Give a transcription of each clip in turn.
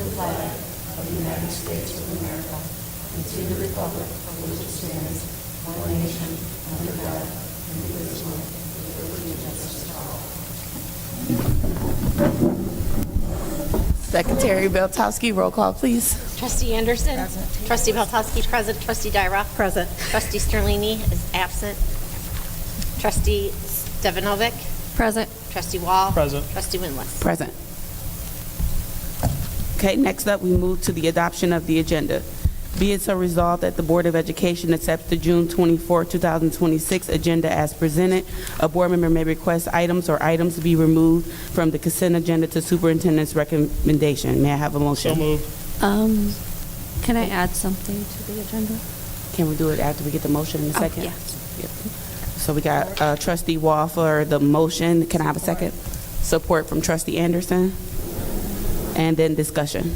the flag of the United States of America and to the republic for which it stands, one nation, under God, indivisible, with liberty and justice for all. Secretary Beltowski, roll call, please. Trustee Anderson. Present. Trustee Beltowski, present. Trustee Dyra. Present. Trustee Sterlini is absent. Trustee Stevanovic. Present. Trustee Wall. Present. Trustee Winless. Present. Okay, next up, we move to the adoption of the agenda. Be it so resolved that the Board of Education accepts the June 24, 2026 agenda as presented. A board member may request items or items be removed from the consent agenda to superintendent's recommendation. May I have a motion? So moved. Can I add something to the agenda? Can we do it after we get the motion in a second? yes. Yep. So we got Trustee Wall for the motion. Can I have a second? Support from Trustee Anderson. And then discussion.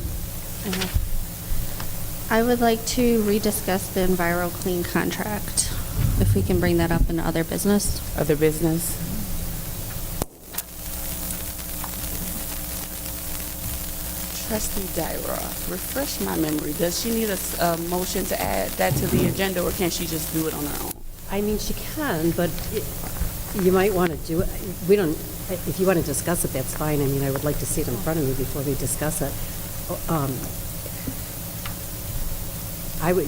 I would like to rediscuss the EnviroClean contract, if we can bring that up in other business. Other business? Trustee Dyra, refresh my memory. Does she need a motion to add that to the agenda, or can she just do it on her own? I mean, she can, but you might want to do it. We don't, if you want to discuss it, that's fine. I mean, I would like to see it in front of me before we discuss it. I would,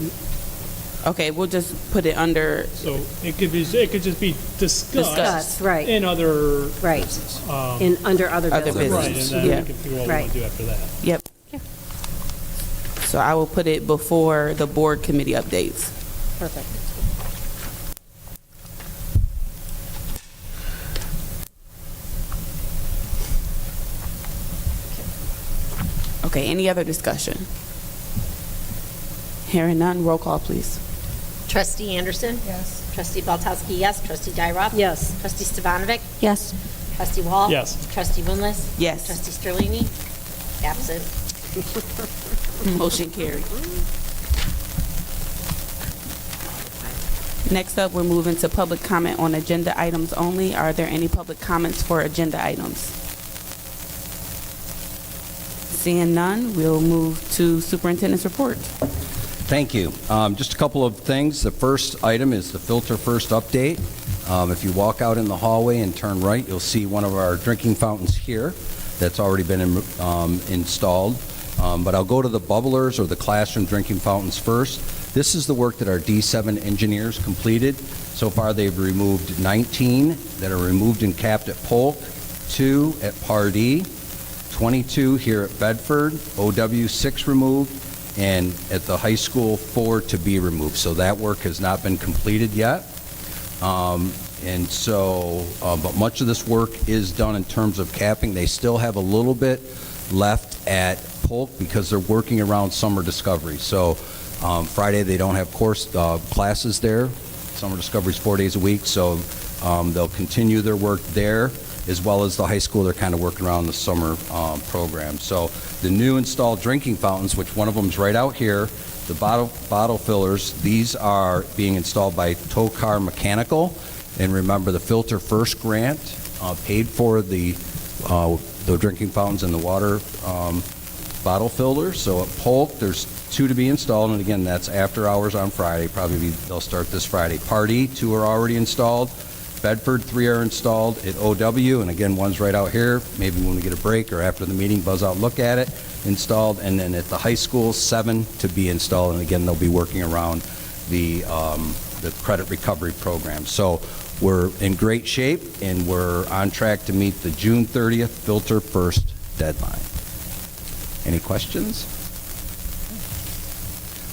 Okay, we'll just put it under, So it could just be discussed Discussed, right. in other right, um, under other Other business. right, and business. then Yeah. we can figure out what we Right. want to do after that. yep. So I will put it before the board committee updates. Perfect. Okay, any other discussion? Hearing none, roll call, please. Trustee Anderson. Yes. Trustee Beltowski, yes. Trustee Dyra. Yes. Trustee Stevanovic. Yes. Trustee Wall. Yes. Trustee Winless. Yes. Trustee Sterlini, absent. Motion carried. Next up, we're moving to public comment on agenda items only. Are there any public comments for agenda items? Seeing none, we'll move to superintendent's report. Thank you. Just a couple of things. The first item is the Filter First update. If you walk out in the hallway and turn right, you'll see one of our drinking fountains here that's already been installed. But I'll go to the bubblers or the classroom drinking fountains first. This is the work that our D7 engineers completed. So far, they've removed 19 that are removed and capped at Polk, 2 at Pardee, 22 here at Bedford, OW 6 removed, and at the high school 4 to be removed. So that work has not been completed yet. But much of this work is done in terms of capping. They still have a little bit left at Polk because they're working around summer discovery. So Friday they don't have classes there. Summer discovery is 4 days a week, so they'll continue their work there, as well as the high school. They're kind of working around the summer program. So the new installed drinking fountains, which one of them is right out here, the bottle fillers, these are being installed by Tokar Mechanical. And remember, the Filter First grant paid for the drinking fountains and the water bottle fillers. So at Polk, there's 2 to be installed, and again, that's after hours on Friday. They'll start this Friday. Pardee, 2 are already installed. Bedford, 3 are installed at OW, and again, one's right out here. Maybe when we get a break or after the meeting, buzz out and look at it, installed. And then at the high school, 7 to be installed, and again, they'll be working around the credit recovery program. So we're in great shape, and we're on track to meet the June 30th Filter First deadline. Any questions?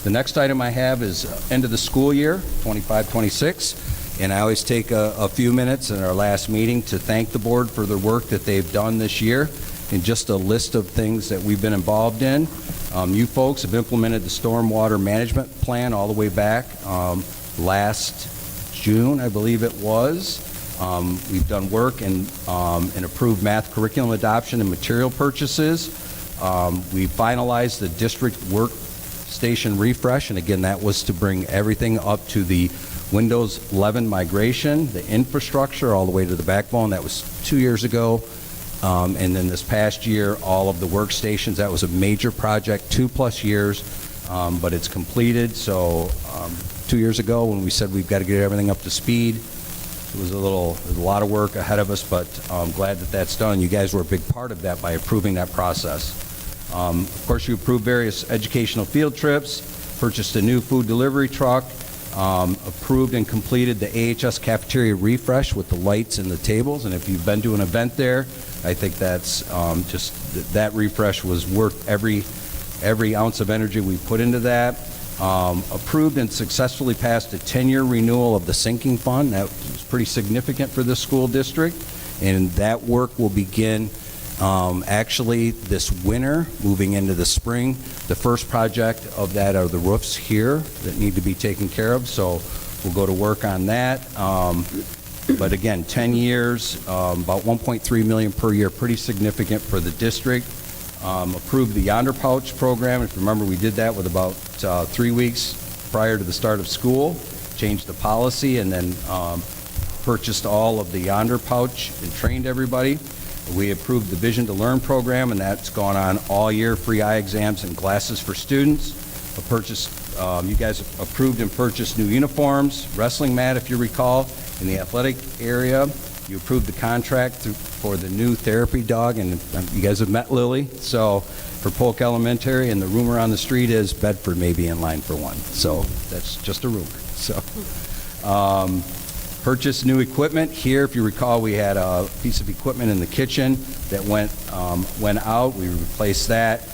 The next item I have is end of the school year, 25-26. And I always take a few minutes in our last meeting to thank the board for the work that they've done this year, and just a list of things that we've been involved in. You folks have implemented the stormwater management plan all the way back last June, I believe it was. We've done work and approved math curriculum adoption and material purchases. We finalized the district workstation refresh, and again, that was to bring everything up to the Windows 11 migration, the infrastructure all the way to the backbone. That was 2 years ago. And then this past year, all of the workstations, that was a major project, 2+ years, but it's completed. So 2 years ago, when we said we've got to get everything up to speed, it was a lot of work ahead of us, but I'm glad that that's done. You guys were a big part of that by approving that process. Of course, you approved various educational field trips, purchased a new food delivery truck, approved and completed the AHS cafeteria refresh with the lights and the tables. And if you've been to an event there, I think that's that refresh was worth every ounce of energy we put into that. Approved and successfully passed a 10-year renewal of the sinking fund. That was pretty significant for this school district, and that work will begin actually this winter, moving into the spring. The first project of that are the roofs here that need to be taken care of, so we'll go to work on that. But again, 10 years, about $1.3 million per year, pretty significant for the district. Approved the Yonder Pouch program. If you remember, we did that with about 3 weeks prior to the start of school, changed the policy, and then purchased all of the Yonder Pouch and trained everybody. We approved the Vision to Learn program, and that's gone on all year, free eye exams and glasses for students. You guys approved and purchased new uniforms, wrestling mat, if you recall, in the athletic area. You approved the contract for the new therapy dog, and you guys have met Lily, so for Polk Elementary, and the rumor on the street is Bedford may be in line for one. So that's just a rumor. So purchased new equipment. Here, if you recall, we had a piece of equipment in the kitchen that went out. We replaced that.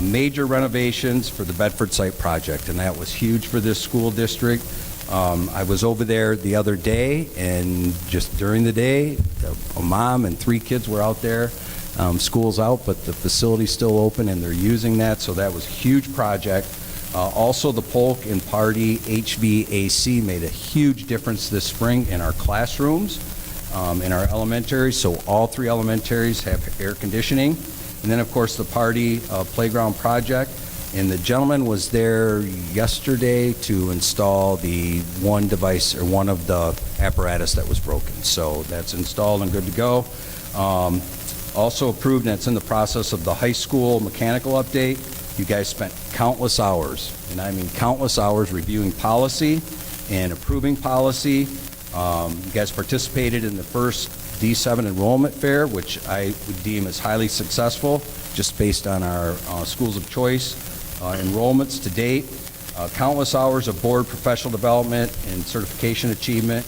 Major renovations for the Bedford site project, and that was huge for this school district. I was over there the other day, and just during the day, a mom and 3 kids were out there. School's out, but the facility's still open, and they're using that, so that was a huge project. Also, the Polk and Party HVAC made a huge difference this spring in our classrooms, in our elementaries, so all 3 elementaries have air conditioning. And then, of course, the Party playground project. And the gentleman was there yesterday to install the one device or one of the apparatus that was broken. So that's installed and good to go. Also approved, and it's in the process of the high school mechanical update. You guys spent countless hours, and I mean countless hours, reviewing policy and approving policy. You guys participated in the first D7 enrollment fair, which I would deem as highly successful, just based on our schools of choice enrollments to date. Countless hours of board professional development and certification achievement.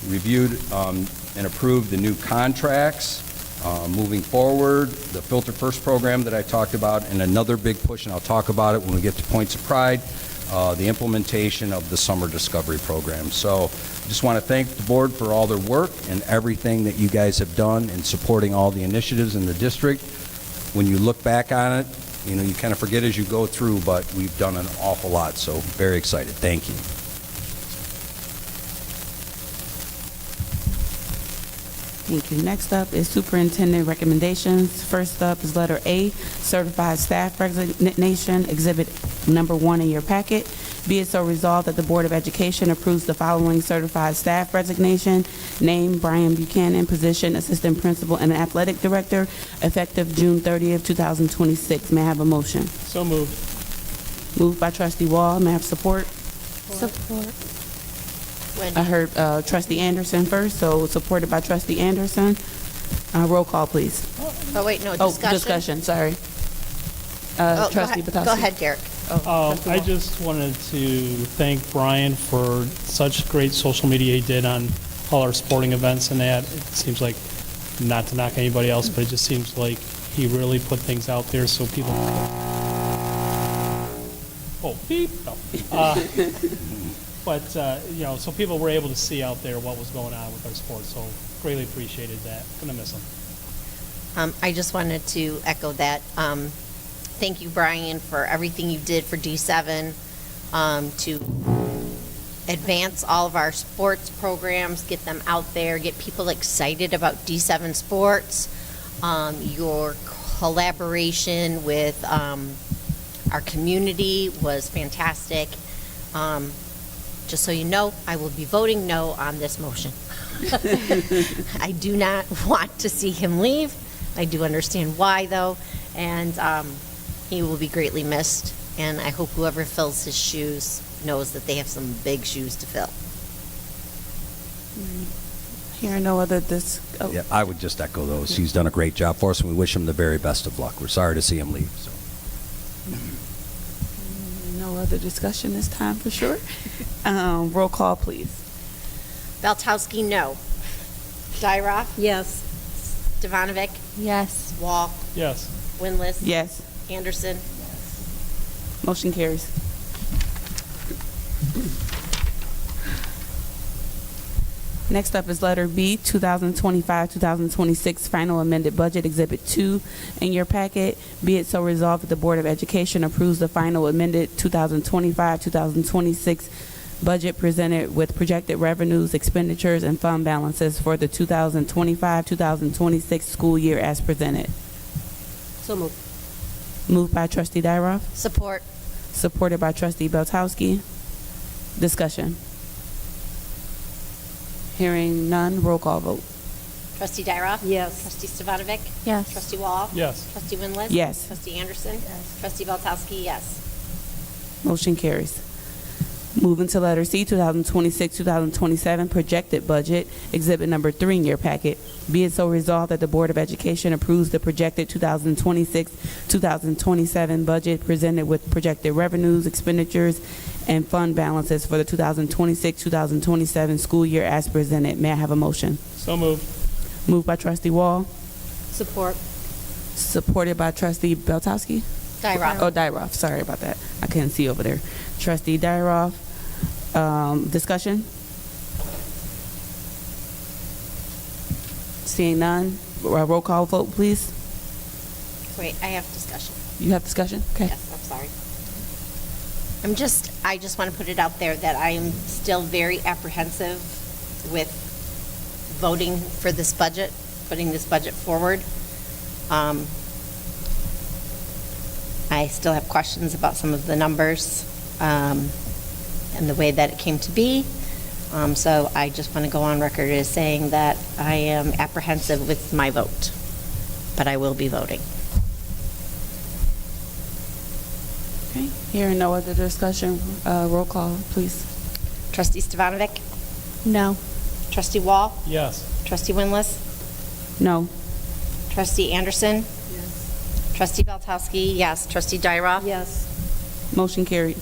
Reviewed and approved the new contracts. Moving forward, the Filter First program that I talked about, and another big push, and I'll talk about it when we get to Points of Pride, the implementation of the Summer Discovery Program. So I just want to thank the board for all their work and everything that you guys have done in supporting all the initiatives in the district. When you look back on it, you know, you kind of forget as you go through, but we've done an awful lot, so very excited. Thank you. Thank you. Next up is superintendent recommendations. First up is letter A, certified staff resignation, exhibit number 1 in your packet. Be it so resolved that the Board of Education approves the following certified staff resignation. Name, Brian Buchanan, position assistant principal and athletic director, effective June 30th, 2026. May I have a motion? So moved. Moved by trustee Wall. May I have support? Support. I heard trustee Anderson first, so supported by trustee Anderson. Roll call, please. Oh, wait, no, Oh, discussion. discussion, sorry. Oh, Trustee Potowski. Go ahead, Derek. I just wanted to thank Brian for such great social media he did on all our sporting events and that. It seems like, not to knock anybody else, but it just seems like he really put things out there so people oh, beep. No. But, you know, so people were able to see out there what was going on with our sports, so greatly appreciated that. Gonna miss him. I just wanted to echo that. Thank you, Brian, for everything you did for D7 to advance all of our sports programs, get them out there, get people excited about D7 sports. Your collaboration with our community was fantastic. Just so you know, I will be voting no on this motion. I do not want to see him leave. I do understand why, though, and he will be greatly missed, and I hope whoever fills his shoes knows that they have some big shoes to fill. Hearing no other oh, Yeah, I would just echo those. He's done a great job for us, and we wish him the very best of luck. We're sorry to see him leave, so. no other discussion this time for sure. Roll call, please. Beltowski, no. Dyroff, Yes. Stevanovic, Yes. Wall, Yes. Winless, Yes. Anderson. Motion carries. Next up is letter B, 2025-2026 Final Amended Budget Exhibit 2 in your packet. Be it so resolved that the Board of Education approves the final amended 2025-2026 budget presented with projected revenues, expenditures, and fund balances for the 2025-2026 school year as presented. So moved. Moved by Trustee Dyroff, Support. supported by Trustee Beltowski. Discussion. Hearing none, roll call vote. Trustee Dyroff? Yes. Trustee Stevanovic? Yes. Trustee Wall? Yes. Trustee Winless? Yes. Trustee Anderson? Yes. Trustee Beltowski, yes. Motion carries. Moving to letter C, 2026-2027 projected budget, exhibit number 3 in your packet. Be it so resolved that the Board of Education approves the projected 2026-2027 budget presented with projected revenues, expenditures, and fund balances for the 2026-2027 school year as presented. May I have a motion? So moved. Moved by Trustee Wall, Support. supported by Trustee Beltowski. Dyroff? Oh, Dyroff. Sorry about that. I couldn't see over there. Trustee Dyroff. Discussion? Seeing none. Roll call vote, please. Wait, I have discussion. You have discussion? Okay. Yes, I'm sorry. I just want to put it out there that I am still very apprehensive with voting for this budget, putting this budget forward. I still have questions about some of the numbers and the way that it came to be. So I just want to go on record as saying that I am apprehensive with my vote, but I will be voting. Okay. Hearing no other discussion, roll call, please. Trustee Stevanovic? No. Trustee Wall? Yes. Trustee Winless? No. Trustee Anderson? Yes. Trustee Beltowski, yes. Trustee Dyroff? Yes. Motion carried.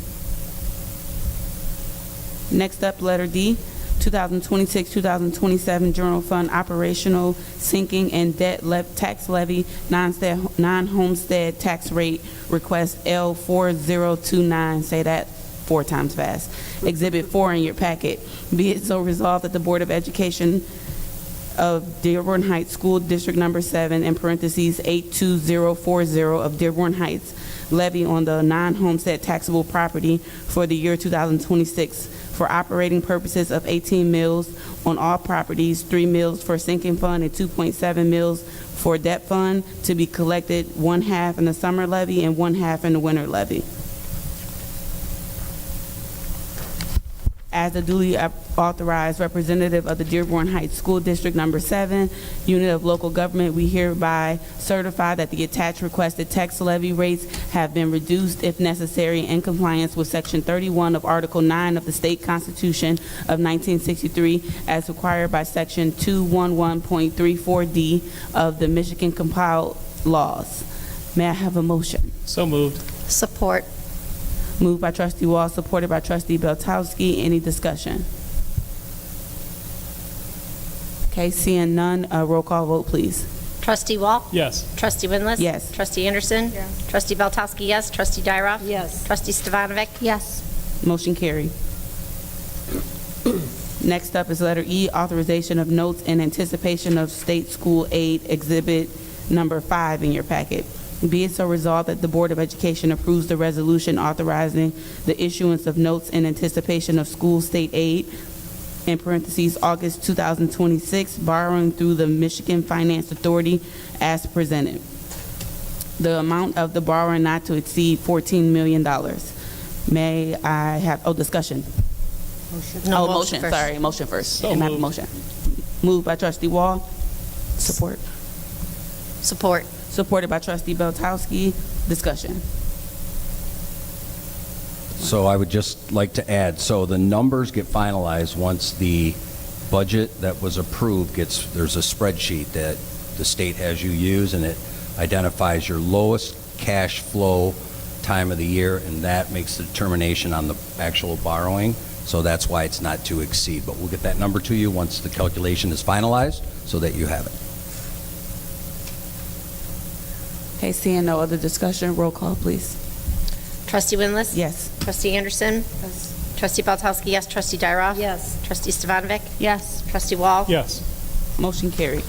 Next up, letter D, 2026-2027 General Fund Operational Sinking and Debt Tax Levy Non-Homestead Tax Rate Request L4029. Say that 4 times fast. Exhibit 4 in your packet. Be it so resolved that the Board of Education of Dearborn Heights School District Number 7, in parentheses 82040 of Dearborn Heights, levy on the non-homestead taxable property for the year 2026 for operating purposes of 18 mills on all properties, 3 mills for sinking fund and 2.7 mills for debt fund, to be collected 1/2 in the summer levy and 1/2 in the winter levy. As a duly authorized representative of the Dearborn Heights School District Number 7 unit of local government, we hereby certify that the attached requested tax levy rates have been reduced if necessary in compliance with Section 31 of Article 9 of the State Constitution of 1963 as required by Section 211.34D of the Michigan compiled laws. May I have a motion? So moved. Support. Moved by Trustee Wall, supported by Trustee Beltowski. Any discussion? Okay, seeing none, roll call vote, please. Trustee Wall? Yes. Trustee Winless? Yes. Trustee Anderson? Yes. Trustee Beltowski, yes. Trustee Dyroff? Yes. Trustee Stevanovic? Yes. Motion carried. Next up is letter E, authorization of notes in anticipation of state school aid, exhibit number 5 in your packet. Be it so resolved that the Board of Education approves the resolution authorizing the issuance of notes in anticipation of school state aid, in parentheses, August 2026, borrowing through the Michigan Finance Authority as presented. The amount of the borrowing not to exceed $14 million. May I have, discussion? No, Motion, first. sorry, motion first. So Can I have a moved. motion? Moved by Trustee Wall, support. Support. supported by trustee Beltowski. Discussion. So I would just like to add, so the numbers get finalized once the budget that was approved there's a spreadsheet that the state has you use, and it identifies your lowest cash flow time of the year, and that makes the determination on the actual borrowing. So that's why it's not to exceed. But we'll get that number to you once the calculation is finalized so that you have it. Okay, seeing no other discussion, roll call, please. Trustee Winless? Yes. Trustee Anderson? Trustee Beltowski, yes. Trustee Dyroff? Yes. Trustee Stevanovic? Yes. Trustee Wall? Yes. Motion carried.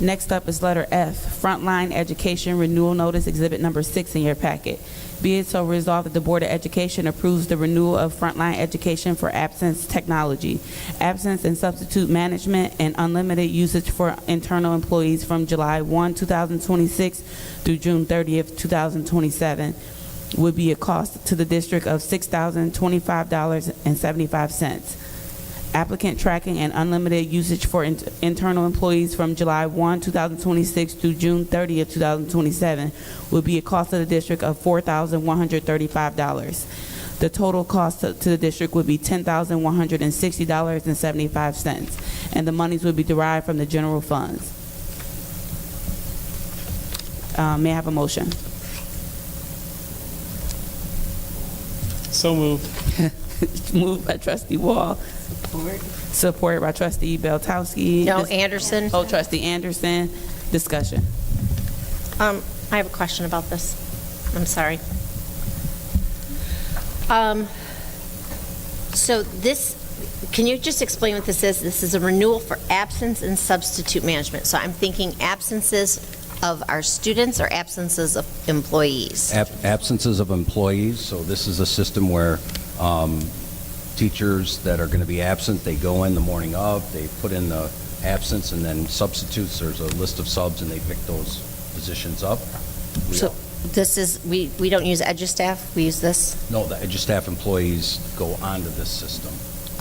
Next up is letter F, Frontline Education Renewal Notice, Exhibit Number 6 in your packet. Be it so resolved that the Board of Education approves the renewal of Frontline Education for Absence Technology, Absence and Substitute Management, and Unlimited Usage for Internal Employees from July 1, 2026 through June 30th, 2027, would be a cost to the district of $6,025.75. Applicant tracking and unlimited usage for internal employees from July 1, 2026 through June 30th, 2027 would be a cost of the district of $4,135. The total cost to the district would be $10,160.75, and the monies would be derived from the general funds. May I have a motion? So moved. Moved by trustee Wall. Supported by trustee Beltowski. No, Anderson. Oh, trustee Anderson. Discussion. I have a question about this. I'm sorry. So this, can you just explain what this is? This is a renewal for absence and substitute management. So I'm thinking absences of our students or absences of employees? Absences of employees, so this is a system where teachers that are going to be absent, they go in the morning of, they put in the absence, and then substitutes, there's a list of subs, and they pick those positions up. So this is, we don't use EduStaff, we use this? No, the EduStaff employees go onto this system.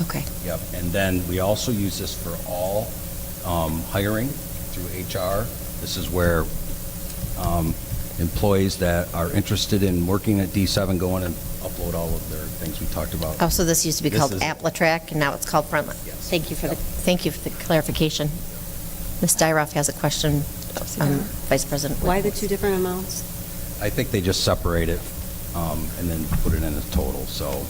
Okay. Yep, and then we also use this for all hiring through HR. This is where employees that are interested in working at D7 go in and upload all of their things we talked about. Oh, so this used to be This called is- Applitrack, and now it's called Frontline? Yes. Thank you for the clarification. Ms. Dyroff has a question, Vice President. Why the two different amounts? I think they just separate it and then put it in a total, so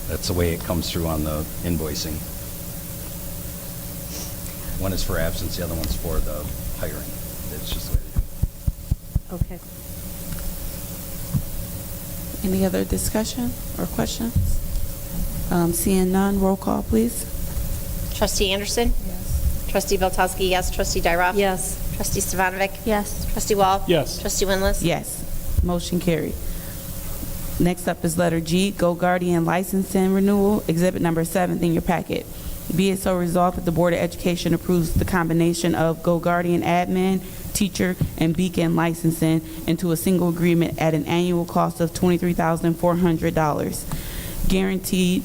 that's the way it comes through on the invoicing. One is for absence, the other one's for the hiring. It's just the way they do it. Okay. Any other discussion or questions? Seeing none, roll call, please. Trustee Anderson? Yes. Trustee Beltowski, yes. Trustee Dyroff? Yes. Trustee Stevanovic? Yes. Trustee Wall? Yes. Trustee Winless? Yes. Motion carried. Next up is letter G, Go Guardian Licensing Renewal, Exhibit Number 7 in your packet. Be it so resolved that the Board of Education approves the combination of Go Guardian admin, teacher, and Beacon licensing into a single agreement at an annual cost of $23,400, guaranteed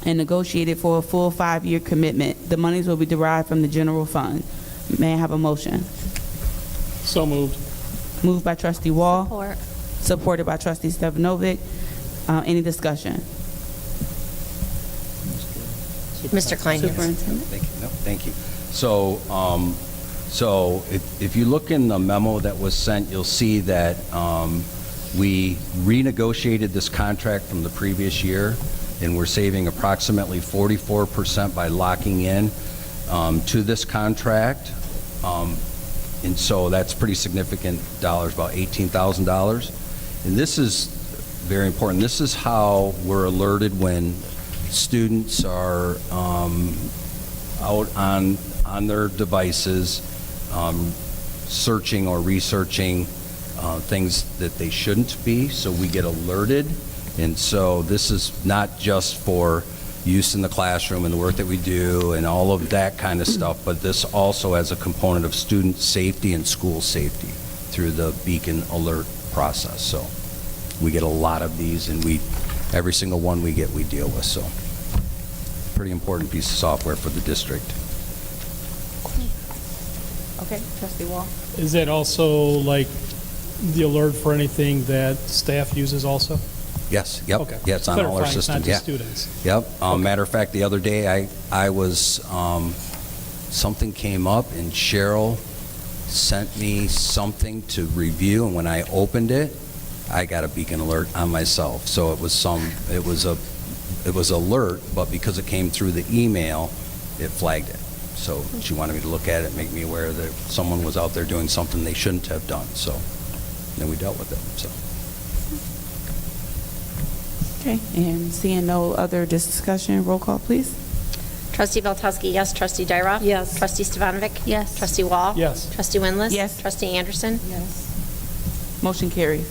and negotiated for a full 5-year commitment. The monies will be derived from the general fund. May I have a motion? So moved. Moved by trustee Wall. Support. Supported by trustee Stevanovic. Any discussion? Mr. Klein? Superintendent? Thank you. No, thank you. So, if you look in the memo that was sent, you'll see that we renegotiated this contract from the previous year, and we're saving approximately 44% by locking in to this contract. And so that's pretty significant dollars, about $18,000. And this is very important. This is how we're alerted when students are out on their devices, searching or researching things that they shouldn't be, so we get alerted. And so this is not just for use in the classroom and the work that we do and all of that kind of stuff, but this also as a component of student safety and school safety through the Beacon alert process. So we get a lot of these, and every single one we get, we deal with. So pretty important piece of software for the district. Okay, trustee Wall? Is that also like the alert for anything that staff uses also? Yes, yep. Okay. Yeah, it's on all our Clarifying, it's systems, not yeah. just students. Yep. Matter of fact, the other day, I was, something came up and Cheryl sent me something to review, and when I opened it, I got a beacon alert on myself. So it was alert, but because it came through the email, it flagged it. So she wanted me to look at it, make me aware that someone was out there doing something they shouldn't have done. So then we dealt with it, so. Okay, and seeing no other discussion, roll call, please. Trustee Belkowski, yes. Trustee Dyroff? Yes. Trustee Stefanovic? Yes. Trustee Wall? Yes. Trustee Winless? Yes. Trustee Anderson? Yes. Motion carries.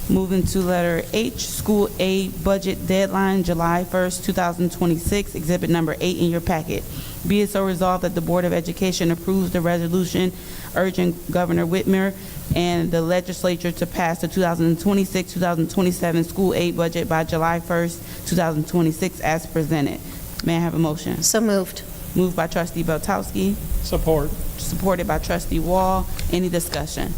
Moving to letter H, school aid budget deadline, July 1st, 2026, exhibit number 8 in your packet. Be it so resolved that the Board of Education approves the resolution urging Governor Whitmer and the legislature to pass the 2026-2027 school aid budget by July 1st, 2026 as presented. May I have a motion? So moved. Moved by trustee Belkowski, Support. supported by trustee Wall. Any discussion?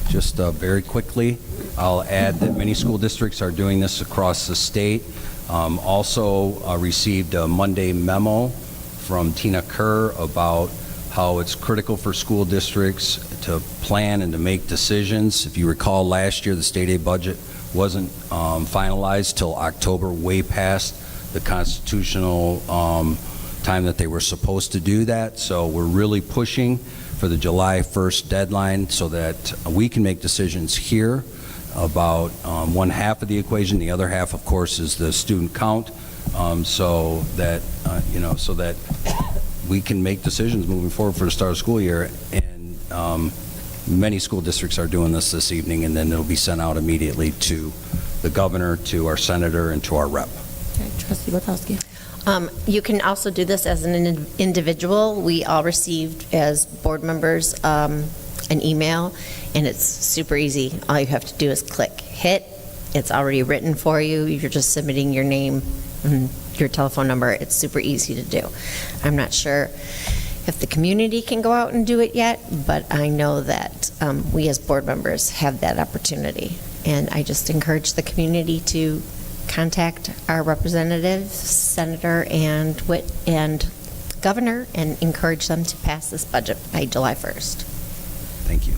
Just very quickly, I'll add that many school districts are doing this across the state. Also received a Monday memo from Tina Kerr about how it's critical for school districts to plan and to make decisions. If you recall, last year, the state aid budget wasn't finalized till October, way past the constitutional time that they were supposed to do that. So we're really pushing for the July 1st deadline so that we can make decisions here about one half of the equation. The other half, of course, is the student count, so that we can make decisions moving forward for the start of school year. And many school districts are doing this evening, and then it'll be sent out immediately to the governor, to our senator, and to our rep. Okay, trustee Belkowski. You can also do this as an individual. We all received, as board members, an email, and it's super easy. All you have to do is click hit. It's already written for you. You're just submitting your name and your telephone number. It's super easy to do. I'm not sure if the community can go out and do it yet, but I know that we as board members have that opportunity. And I just encourage the community to contact our representatives, Senator and Governor, and encourage them to pass this budget by July 1st. Thank you.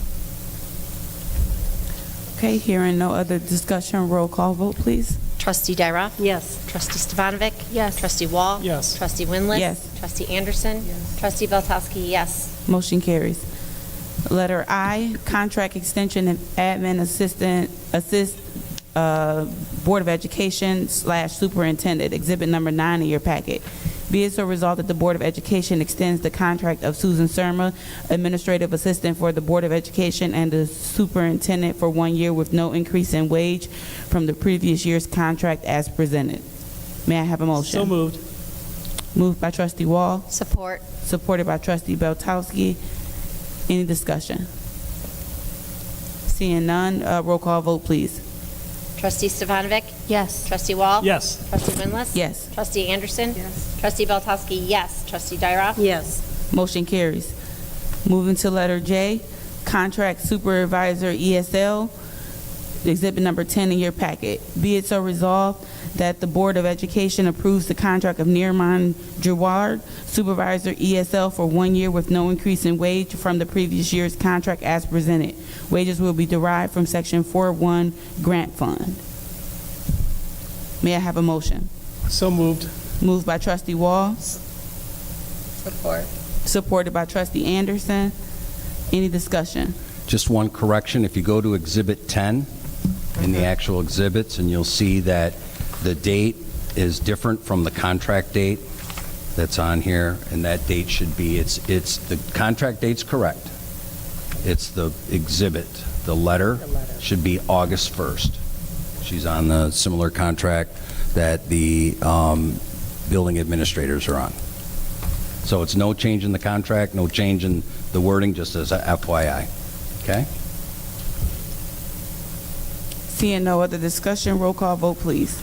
Okay, hearing no other discussion, roll call vote, please. Trustee Dyroff? Yes. Trustee Stefanovic? Yes. Trustee Wall? Yes. Trustee Winless? Yes. Trustee Anderson? Yes. Trustee Belkowski, yes. Motion carries. Letter I, contract extension and admin assist Board of Education / superintendent, exhibit number 9 in your packet. Be it so resolved that the Board of Education extends the contract of Susan Surma, administrative assistant for the Board of Education, and the superintendent for 1 year with no increase in wage from the previous year's contract as presented. May I have a motion? So moved. Moved by trustee Wall, Support. supported by trustee Belkowski. Any discussion? Seeing none, roll call vote, please. Trustee Stefanovic? Yes. Trustee Wall? Yes. Trustee Winless? Yes. Trustee Anderson? Yes. Trustee Belkowski, yes. Trustee Dyroff? Yes. Motion carries. Moving to letter J, contract supervisor ESL, exhibit number 10 in your packet. Be it so resolved that the Board of Education approves the contract of Nirman Jawad, supervisor ESL, for 1 year with no increase in wage from the previous year's contract as presented. Wages will be derived from Section 4.1 Grant Fund. May I have a motion? So moved. Moved by trustee Wall, Support. supported by trustee Anderson. Any discussion? Just one correction, if you go to Exhibit 10 in the actual exhibits, and you'll see that the date is different from the contract date that's on here, and that date should be, the contract date's correct. It's the exhibit, the letter should be August 1st. She's on the similar contract that the building administrators are on. So it's no change in the contract, no change in the wording, just as a FYI. Okay? Seeing no other discussion, roll call vote, please.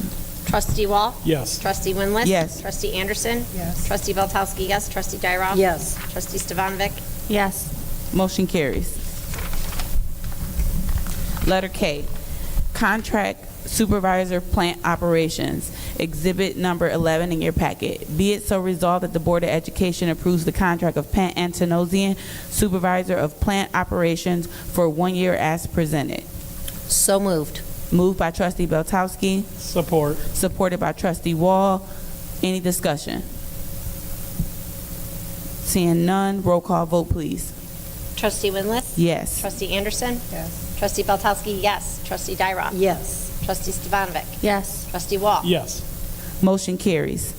Trustee Wall? Yes. Trustee Winless? Yes. Trustee Anderson? Yes. Trustee Belkowski, yes. Trustee Dyroff? Yes. Trustee Stefanovic? Yes. Motion carries. Letter K, Contract Supervisor Plant Operations, Exhibit Number 11 in your packet. Be it so resolved that the Board of Education approves the contract of Pat Antonosian, Supervisor of Plant Operations, for 1 year as presented. So moved. Moved by Trustee Beltowski, Support. supported by Trustee Wall. Any discussion? Seeing none, roll call vote, please. Trustee Winless? Yes. Trustee Anderson? Yes. Trustee Beltowski, yes. Trustee Dyrop? Yes. Trustee Stefanovic? Yes. Trustee Wall? Yes. Motion carries.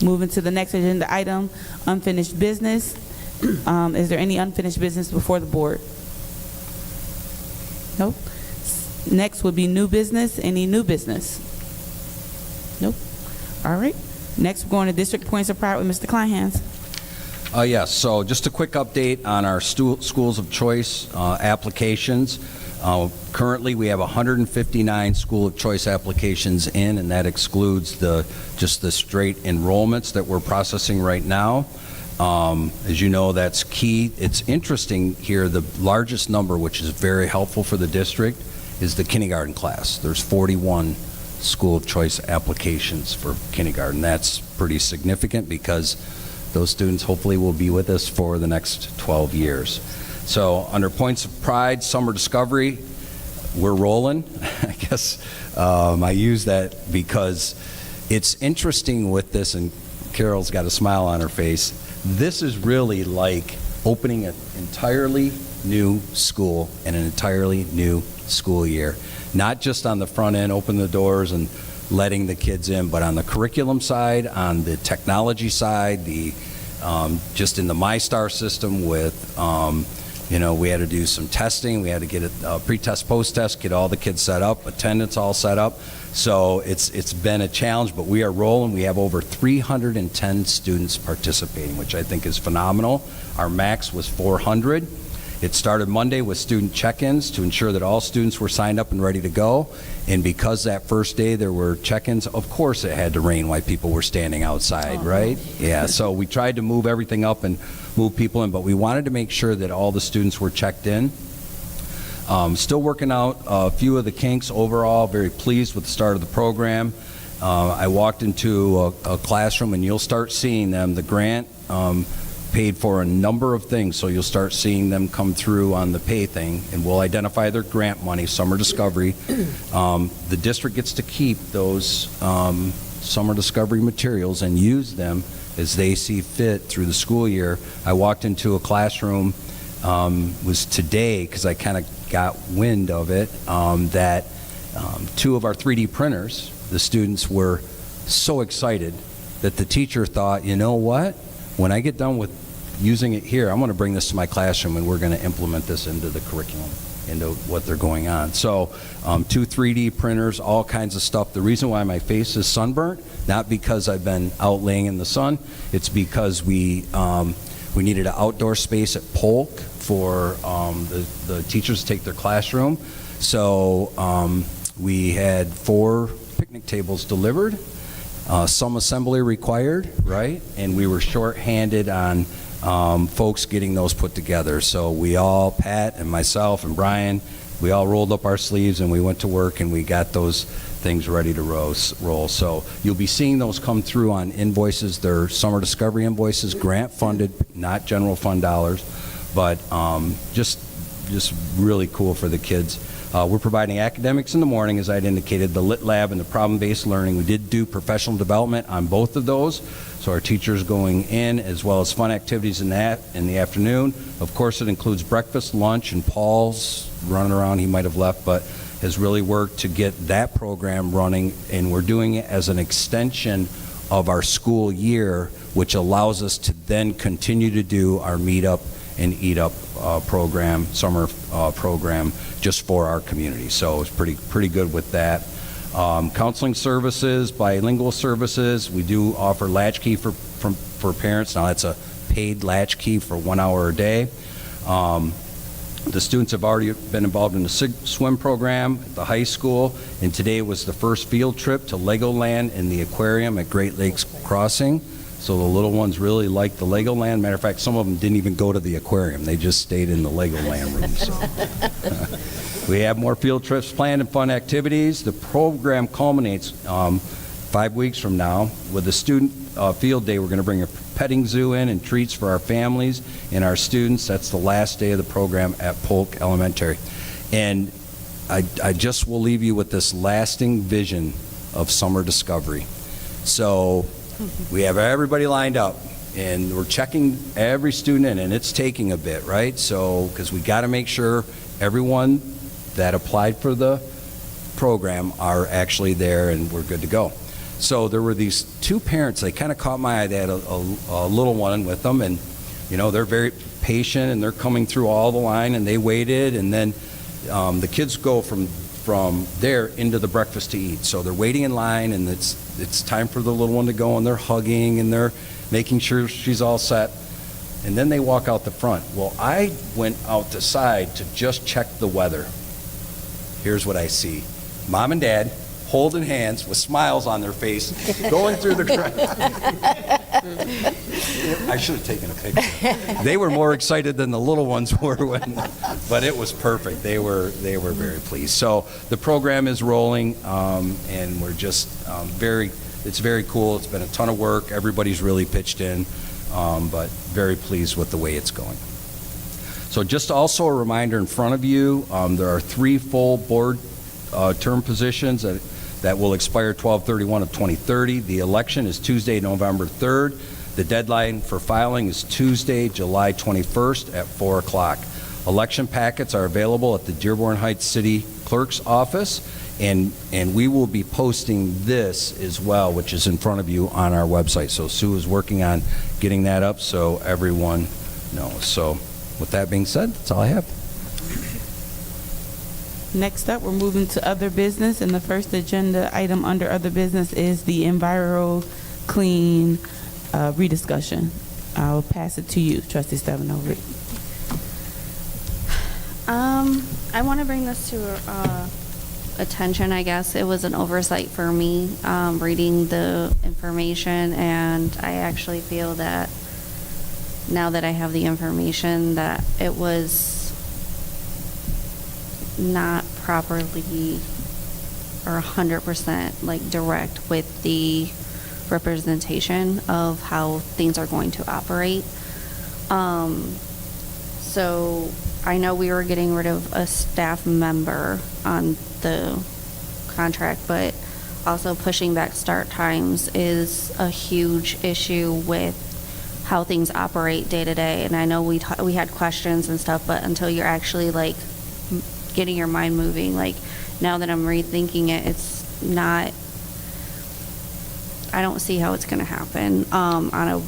Moving to the next agenda item, unfinished business. Is there any unfinished business before the board? Nope. Next would be new business. Any new business? Nope. All right. Next, we're going to district points of pride with Mr. Kleinhans. Yes, so just a quick update on our schools of choice applications. Currently, we have 159 school of choice applications in, and that excludes just the straight enrollments that we're processing right now. As you know, that's key. It's interesting here, the largest number, which is very helpful for the district, is the kindergarten class. There's 41 school of choice applications for kindergarten. That's pretty significant because those students hopefully will be with us for the next 12 years. So under points of pride, summer discovery, we're rolling. I guess I use that because it's interesting with this, and Carol's got a smile on her face. This is really like opening an entirely new school and an entirely new school year. Not just on the front end, open the doors and letting the kids in, but on the curriculum side, on the technology side, just in the MyStar system with, we had to do some testing. We had to get a pre-test, post-test, get all the kids set up, attendance all set up. So it's been a challenge, but we are rolling. We have over 310 students participating, which I think is phenomenal. Our max was 400. It started Monday with student check-ins to ensure that all students were signed up and ready to go. And because that first day there were check-ins, of course it had to rain while people were standing outside, right? Yeah, so we tried to move everything up and move people in, but we wanted to make sure that all the students were checked in. Still working out a few of the kinks. Overall, very pleased with the start of the program. I walked into a classroom, and you'll start seeing them. The grant paid for a number of things, so you'll start seeing them come through on the pay thing, and we'll identify their grant money, summer discovery. The district gets to keep those summer discovery materials and use them as they see fit through the school year. I walked into a classroom, was today, because I kind of got wind of it, that two of our 3D printers, the students were so excited that the teacher thought, you know what, when I get done with using it here, I'm going to bring this to my classroom and we're going to implement this into the curriculum, into what they're going on. So 2 3D printers, all kinds of stuff. The reason why my face is sunburnt, not because I've been out laying in the sun, it's because we needed an outdoor space at Polk for the teachers to take their classroom. So we had 4 picnic tables delivered, some assembly required, right? And we were short-handed on folks getting those put together. So we all, Pat and myself and Brian, we all rolled up our sleeves and we went to work and we got those things ready to roll. So you'll be seeing those come through on invoices. They're summer discovery invoices, grant funded, not general fund dollars, but just really cool for the kids. We're providing academics in the morning, as I'd indicated, the Lit Lab and the problem-based learning. We did do professional development on both of those, so our teachers going in, as well as fun activities in the afternoon. Of course, it includes breakfast, lunch, and Paul's running around. He might have left, but has really worked to get that program running, and we're doing it as an extension of our school year, which allows us to then continue to do our Meet Up and Eat Up program, summer program, just for our community. So it's pretty good with that. Counseling services, bilingual services. We do offer latchkey for parents. Now that's a paid latchkey for 1 hour a day. The students have already been involved in the swim program at the high school, and today was the first field trip to Legoland and the aquarium at Great Lakes Crossing. So the little ones really liked the Legoland. Matter of fact, some of them didn't even go to the aquarium. They just stayed in the Legoland room. So. We have more field trips planned and fun activities. The program culminates 5 weeks from now with a student field day. We're going to bring a petting zoo in and treats for our families and our students. That's the last day of the program at Polk Elementary. And I just will leave you with this lasting vision of summer discovery. So we have everybody lined up, and we're checking every student in, and it's taking a bit, right? So, because we got to make sure everyone that applied for the program are actually there, and we're good to go. So there were these two parents, they kind of caught my eye. They had a little one with them, and, you know, they're very patient, and they're coming through all the line, and they waited, and then the kids go from there into the breakfast to eat. So they're waiting in line, and it's time for the little one to go, and they're hugging, and they're making sure she's all set. And then they walk out the front. Well, I went out the side to just check the weather. Here's what I see. Mom and Dad holding hands with smiles on their face, going through the crowd. I should have taken a picture. They were more excited than the little ones were, but it was perfect. They were very pleased. So the program is rolling, and we're just it's very cool. It's been a ton of work. Everybody's really pitched in, but very pleased with the way it's going. So just also a reminder in front of you, there are 3 full board term positions that will expire 12/31 of 2030. The election is Tuesday, November 3rd. The deadline for filing is Tuesday, July 21st at 4 o'clock. Election packets are available at the Dearborn Heights City Clerk's office, and we will be posting this as well, which is in front of you on our website. So Sue is working on getting that up so everyone knows. So with that being said, that's all I have. Next up, we're moving to other business, and the first agenda item under other business is the Enviro Clean rediscussion. I'll pass it to you, Trustee Stabenow. I want to bring this to attention, I guess. It was an oversight for me, reading the information, and I actually feel that now that I have the information that it was not properly or 100% like direct with the representation of how things are going to operate. So I know we were getting rid of a staff member on the contract, but also pushing back start times is a huge issue with how things operate day to day. And I know we had questions and stuff, but until you're actually like getting your mind moving, like now that I'm rethinking it, it's not, I don't see how it's going to happen on a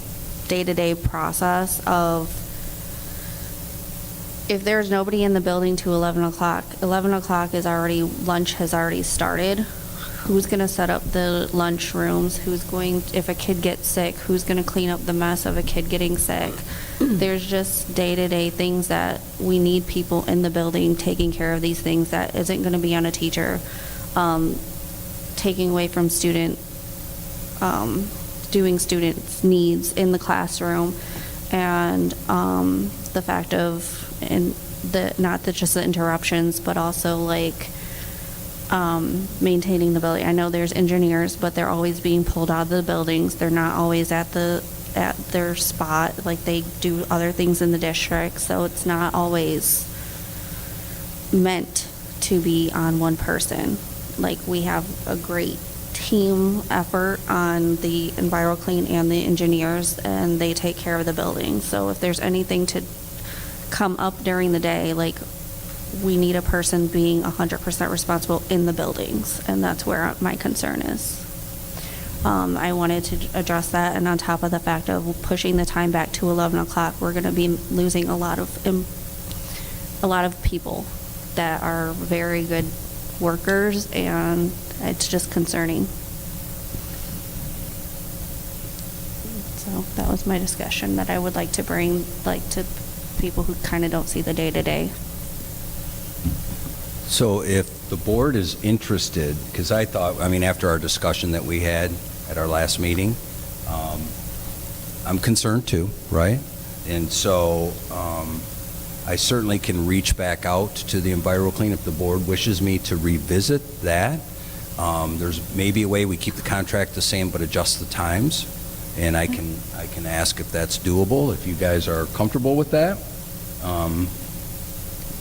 day-to-day process of if there's nobody in the building to 11 o'clock is already, lunch has already started. Who's going to set up the lunch rooms? Who's going, if a kid gets sick, who's going to clean up the mess of a kid getting sick? There's just day-to-day things that we need people in the building taking care of these things that isn't going to be on a teacher, taking away from doing students' needs in the classroom, and the fact of, and not just the interruptions, but also like maintaining the building. I know there's engineers, but they're always being pulled out of the buildings. They're not always at their spot, like they do other things in the district, so it's not always meant to be on one person. Like, we have a great team effort on the EnviroClean and the engineers, and they take care of the building. So if there's anything to come up during the day, like, we need a person being 100% responsible in the buildings, and that's where my concern is. I wanted to address that, and on top of the fact of pushing the time back to 11 o'clock, we're going to be losing a lot of people that are very good workers, and it's just concerning. So that was my discussion that I would like to bring, like, to people who kind of don't see the day-to-day. So if the board is interested, because I thought, I mean, after our discussion that we had at our last meeting, I'm concerned too, right? And so I certainly can reach back out to the EnviroClean if the board wishes me to revisit that. There's maybe a way we keep the contract the same but adjust the times, and I can ask if that's doable, if you guys are comfortable with that.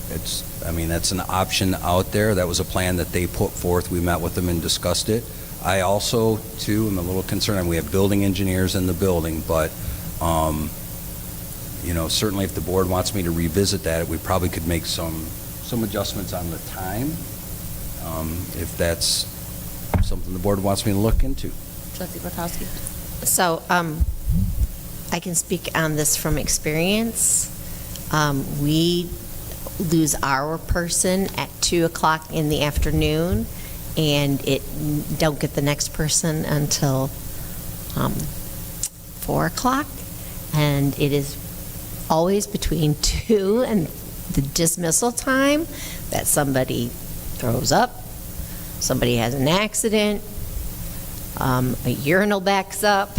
That's an option out there. That was a plan that they put forth. We met with them and discussed it. I also, too, am a little concerned. We have building engineers in the building, but, certainly if the board wants me to revisit that, we probably could make some adjustments on the time, if that's something the board wants me to look into. Trustee Bartowski? So I can speak on this from experience. We lose our person at 2 o'clock in the afternoon, and don't get the next person until 4 o'clock. And it is always between 2 and the dismissal time that somebody throws up, somebody has an accident, a urinal backs up.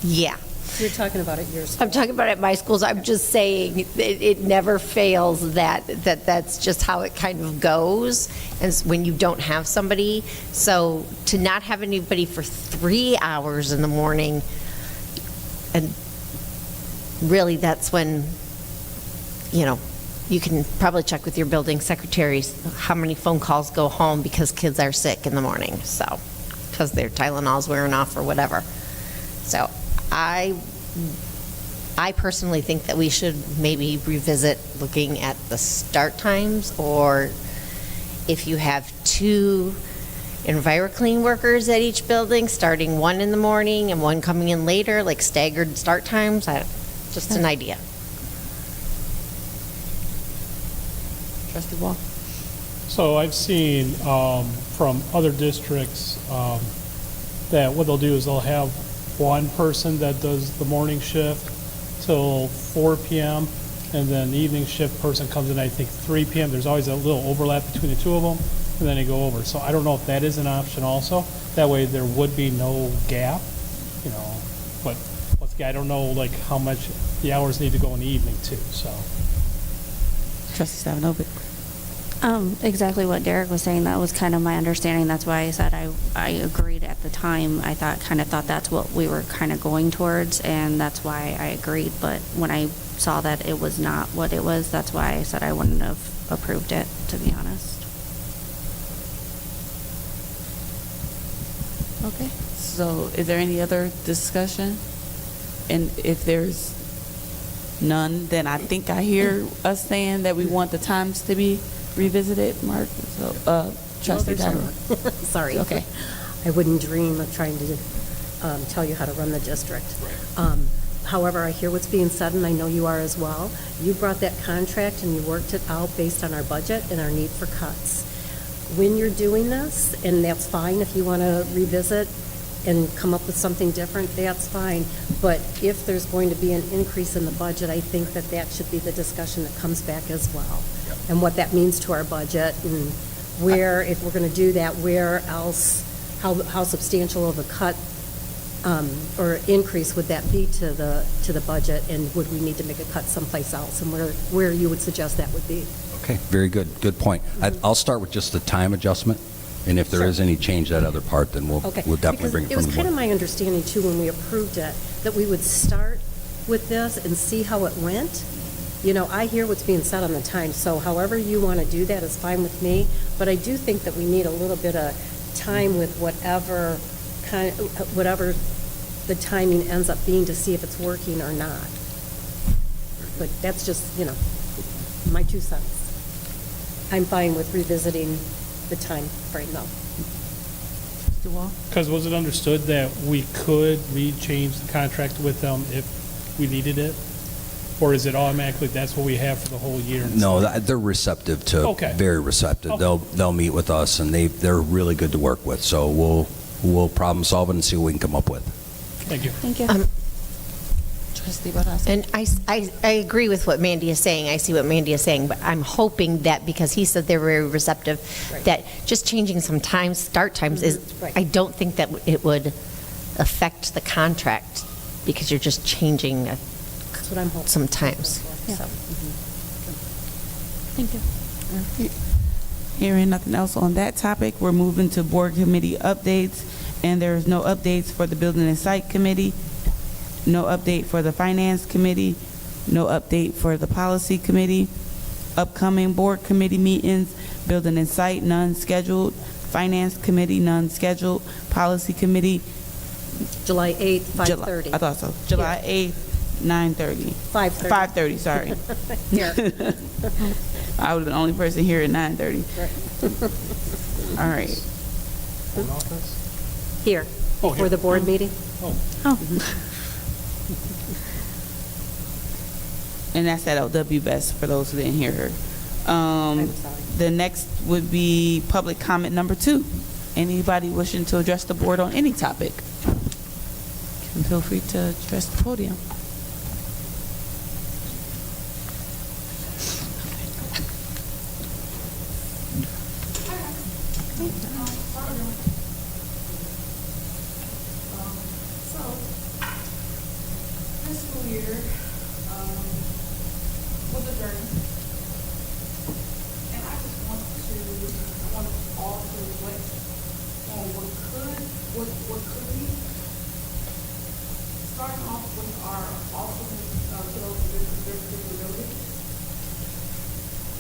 Yeah. You're talking about it yours. I'm talking about it at my schools. I'm just saying it never fails that's just how it kind of goes, and when you don't have somebody. So to not have anybody for 3 hours in the morning, and really that's when, you can probably check with your building secretaries how many phone calls go home because kids are sick in the morning, so because their Tylenol's wearing off or whatever. So I personally think that we should maybe revisit looking at the start times, or if you have 2 EnviroClean workers at each building, starting 1 in the morning and 1 coming in later, like staggered start times. Just an idea. Trustee Wall? So I've seen from other districts that what they'll do is they'll have one person that does the morning shift till 4 p.m., and then the evening shift person comes in, I think, 3 p.m. There's always a little overlap between the two of them, and then they go over. So I don't know if that is an option also. That way there would be no gap, but once again, I don't know how much the hours need to go in the evening too, so. Trustee Stavinovic? Exactly what Derek was saying. That was kind of my understanding. That's why I said I agreed at the time. I thought that's what we were kind of going towards, and that's why I agreed. But when I saw that it was not what it was, that's why I said I wouldn't have approved it, to be honest. Okay. So is there any other discussion? And if there's none, then I think I hear us saying that we want the times to be revisited, Mark. So, Trustee Dyer. Sorry. Okay. I wouldn't dream of trying to tell you how to run the district. However, I hear what's being said, and I know you are as well. You brought that contract and you worked it out based on our budget and our need for cuts. When you're doing this, and that's fine if you want to revisit and come up with something different, that's fine. But if there's going to be an increase in the budget, I think that should be the discussion that comes back as well. Yep. And what that means to our budget, and where, if we're going to do that, where else, how substantial of a cut or increase would that be to the budget, and would we need to make a cut someplace else, and where you would suggest that would be? Okay, very good. Good point. I'll start with just the time adjustment, and if there is any change that other part, then we'll definitely bring it from the board. It was kind of my understanding, too, when we approved it, that we would start with this and see how it went. I hear what's being said on the time, so however you want to do that is fine with me, but I do think that we need a little bit of time with whatever the timing ends up being to see if it's working or not. But that's just, my 2 cents. I'm fine with revisiting the time frame, though. Trustee Wall? Because was it understood that we could change the contract with them if we needed it? Or is it automatically, that's what we have for the whole year? No, they're receptive to, very receptive. Okay. They'll meet with us, and they're really good to work with. So we'll problem solve it and see what we can come up with. Thank you. Thank you. Trustee Bartowski? And I agree with what Mandy is saying. I see what Mandy is saying, but I'm hoping that because he said they're very receptive, Right. that just changing some times, start times, is, Right. I don't think that it would affect the contract because you're just changing That's what I'm hoping. sometimes. Yeah. So. Thank you. Hearing nothing else on that topic, we're moving to board committee updates, and there is no updates for the Building and Site Committee, no update for the Finance Committee, no update for the Policy Committee. Upcoming board committee meetings, Building and Site, none scheduled. Finance Committee, none scheduled. Policy Committee, July 8th, July- 5:30. I thought so. July 8th, 9:30. 5:30. 5:30, sorry. Here. I was the only person here at 9:30. All right. Here, Oh, for here. the board meeting. And that's at LW Best for those who didn't hear her. I'm sorry. The next would be public comment number 2. Anybody wishing to address the board on any topic can feel free to address the podium. So, this school year was a journey. And I just want us all to reflect on what could be. Starting off with our awesome kiddos with their disabilities.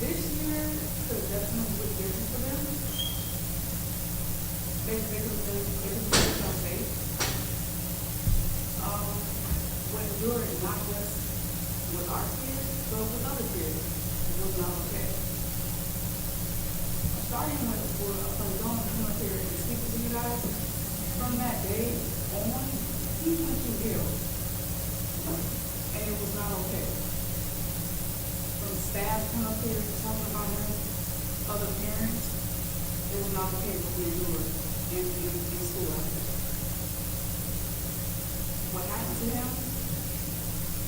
This year could have definitely been different for them. They could have been unsafe. When enduring not just with our kids, but with other kids, it was not okay. Starting from Dawn come up here and speaking to you guys, from that day on, he went through hell. And it was not okay. From staff come up here talking about him, other parents, it was not okay what we endured in school out there. What happened to him?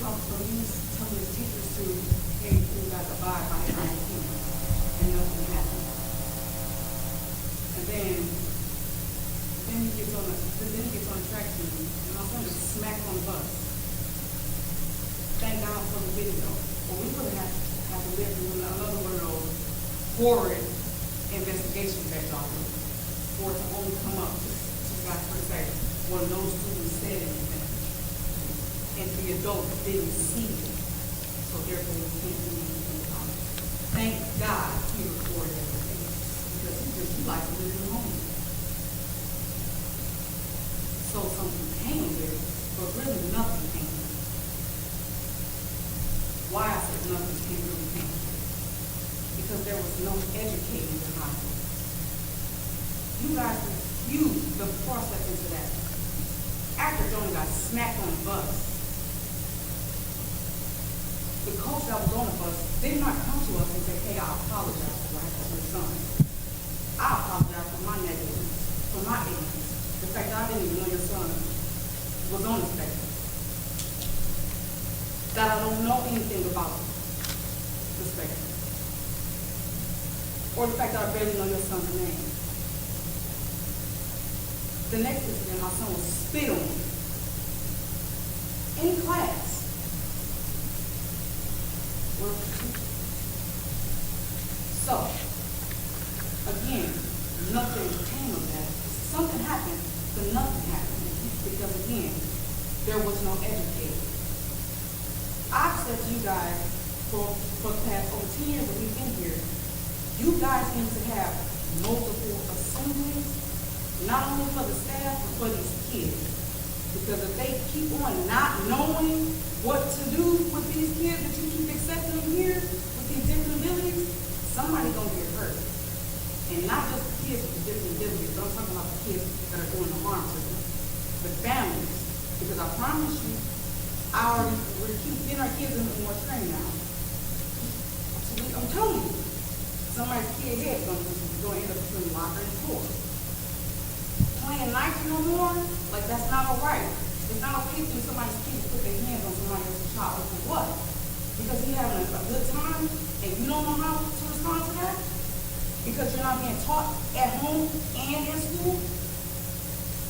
From these telling his teachers to, hey, you guys abide by everything, and nothing happened. And then he gets on the track team, and my son just smacked on the bus. Thank God for the video. But we would have to live through another one of those horrid investigations that y'all do, for it to only come up to like for say, one of those students said anything, and the adult didn't see it, so therefore we can't do anything about it. Thank God he recorded everything, because he likes to live in the home. So something came with it, but really nothing came with it. Why I said nothing really came with it? Because there was no educating behind it. You guys refused the process into that. After Jonah got smacked on the bus, the coach that was on the bus did not come to us and say, hey, I apologize for what happened to your son. I apologize for my negligence, for my ignorance. The fact that I didn't even know your son was on the spectrum. That I don't know anything about the spectrum. Or the fact that I barely know your son's name. The next incident, my son was spit on in class. So, again, nothing came of that. Something happened, but nothing happened. Because again, there was no educator. I've said to you guys for the past over 10 years that we've been here, you guys need to have multiple assemblies, not only for the staff, but for these kids. Because if they keep on not knowing what to do with these kids that you keep accepting them here, with these different abilities, somebody's gonna get hurt. And not just the kids with different abilities, but I'm talking about the kids that are doing the harm to them. The families. Because I promise you, we're getting our kids in more training now. So I'm telling you, somebody's kid head is going to end up between the locker and the floor. Playing nice no more, like that's not all right. It's not okay for somebody's kid to put their hands on somebody else's child. For what? Because he's having a good time and you don't know how to respond to that? Because you're not being taught at home and in school?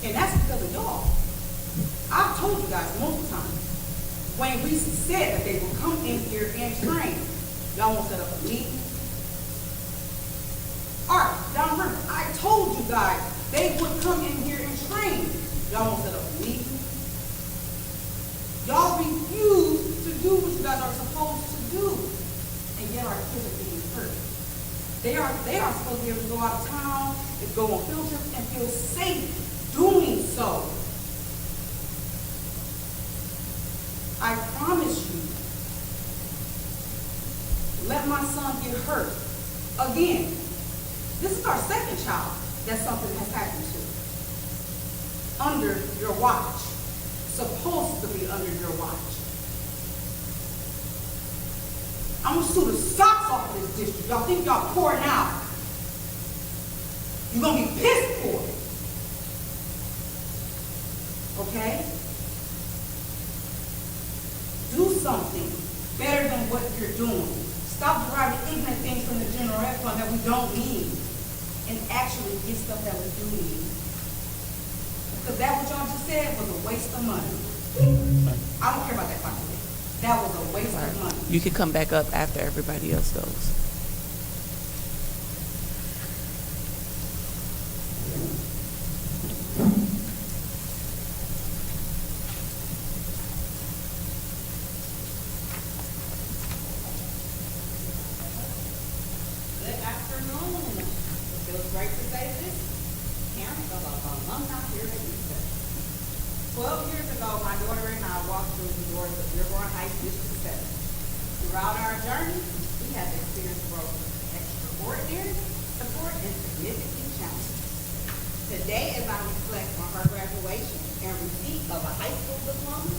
And that's because of y'all. I've told you guys multiple times, Wayne Reese said that they will come in here and train. Y'all won't set up a meeting? All right, y'all remember, I told you guys they would come in here and train. Y'all won't set up a meeting? Y'all refuse to do what you guys are supposed to do. And yet our kids are being hurt. They are supposed to be able to go out of town and go on field trips and feel safe doing so. I promise you, let my son get hurt. Again, this is our second child that something has happened to. Under your watch. Supposed to be under your watch. I'm gonna sue the socks off of this district. Y'all think y'all pouring out. You're gonna be pissed for it. Okay? Do something better than what you're doing. Stop deriving ignorant things from the general ed fund that we don't need and actually get stuff that we do need. Because that what y'all just said was a waste of money. I don't care about that fucking thing. That was a waste of money. You can come back up after everybody else goes. Good afternoon. It feels great to say this. Parents of alumni here at USF. 12 years ago, my daughter and I walked through the doors of Dearborn Heights District 7. Throughout our journey, we have experienced growth, extraordinary support, and significant challenges. Today, as I reflect on her graduation and receipt of a high school diploma,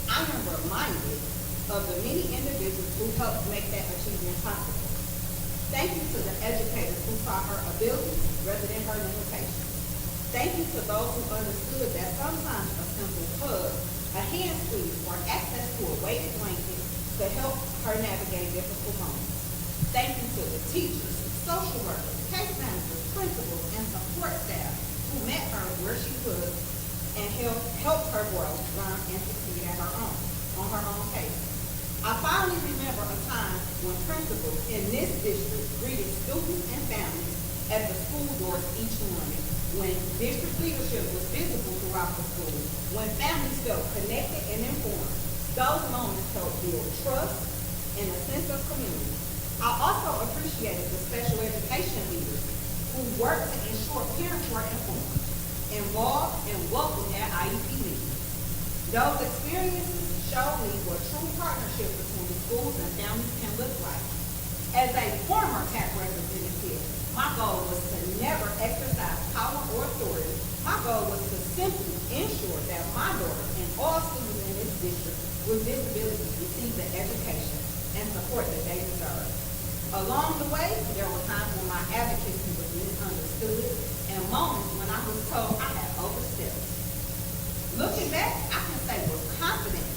I am reminded of the many individuals who helped make that achievement possible. Thank you to the educators who saw her abilities rather than her limitations. Thank you to those who understood that sometimes a simple hug, a hand squeeze, or access to a weighted blanket could help her navigate difficult moments. Thank you to the teachers, social workers, case managers, principals, and support staff who met her where she was and helped her grow, learn, and succeed on her own pace. I finally remember a time when principals in this district greeted students and families at the school doors each morning, when district leadership was visible throughout the school, when families felt connected and informed. Those moments helped build trust and a sense of community. I also appreciated the special education leaders who worked to ensure parents were informed, involved, and welcomed at IEP meetings. Those experiences showed me what true partnership between schools and families can look like. As a former CAP representative, my goal was to never exercise power or authority. My goal was to simply ensure that my daughter and all students in this district with disabilities receive the education and support that they deserve. Along the way, there were times when my advocacy was misunderstood and moments when I was told I had overstepped. Looking back, I can say with confidence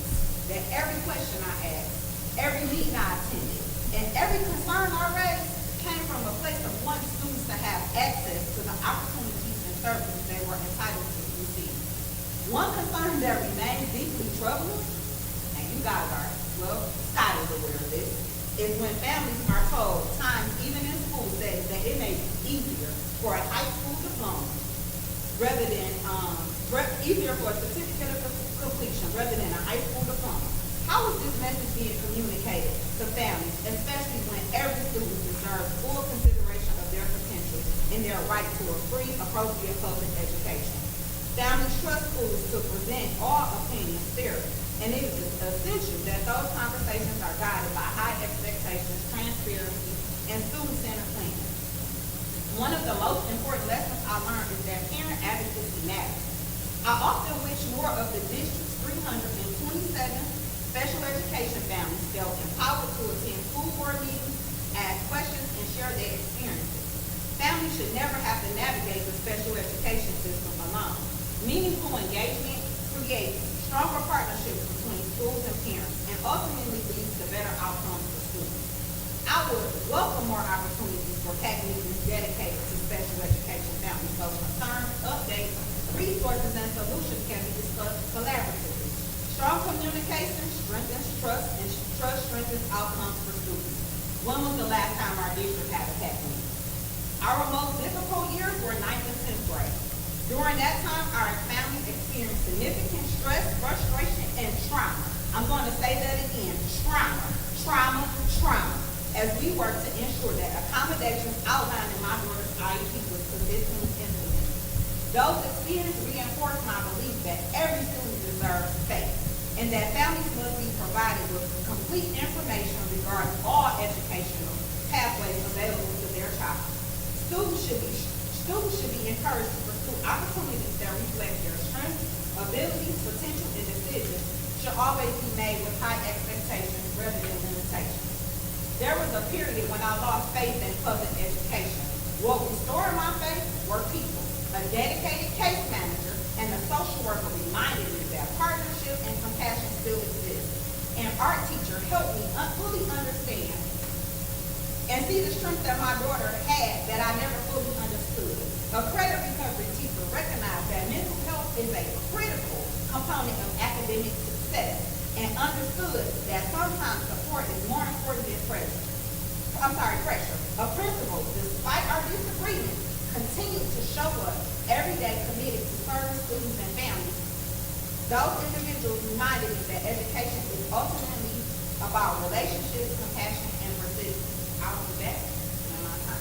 that every question I asked, every meeting I attended, and every concern I raised came from a place of wanting students to have access to the opportunities and services they were entitled to receive. One concern that remains deeply troubling, and you guys are, Scott is aware of this, is when families are told times, even in school settings, that it may be easier for a high school diploma rather than, easier for a certificate of completion rather than a high school diploma. How is this message being communicated to families, especially when every student deserves full consideration of their potential and their right to a free, appropriate public education? Families trust schools to present all opinions fairly, and it is essential that those conversations are guided by high expectations, transparency, and student-centered planning. One of the most important lessons I learned is that parent advocacy matters. I often wish more of the district's 327 special education families felt empowered to attend school board meetings, ask questions, and share their experiences. Families should never have to navigate the special education system alone. Meaningful engagement creates stronger partnerships between schools and parents and ultimately leads to better outcomes for students. I would welcome more opportunities for CAC meetings dedicated to special education families, so concerns, updates, resources and solutions can be discussed collaboratively. Strong communication strengthens trust, and trust strengthens outcomes for students. When was the last time our district had a PAC meeting? Our most difficult years were 9th and 10th grade. During that time, our families experienced significant stress, frustration, and trauma. I'm going to say that again, trauma, trauma, trauma, as we work to ensure that accommodations outlined in my daughter's IEP was consistently implemented. Those experiences reinforce my belief that every student deserves faith, and that families must be provided with complete information regarding all educational pathways available to their child. Students should be encouraged to pursue opportunities that reflect their strengths, abilities, potential, and decisions should always be made with high expectations rather than limitations. There was a period when I lost faith in public education. What restored my faith were people. A dedicated case manager and a social worker reminded me that partnership and compassion still exist. An art teacher helped me fully understand and see the strength that my daughter had that I never fully understood. A credit recovery teacher recognized that mental health is a critical component of academic success and understood that sometimes support is more important than pressure. A principal, despite our disagreements, continued to show us every day committed to serving students and families. Those individuals reminded me that education is ultimately about relationships, compassion, and persistence. I'll be back when my time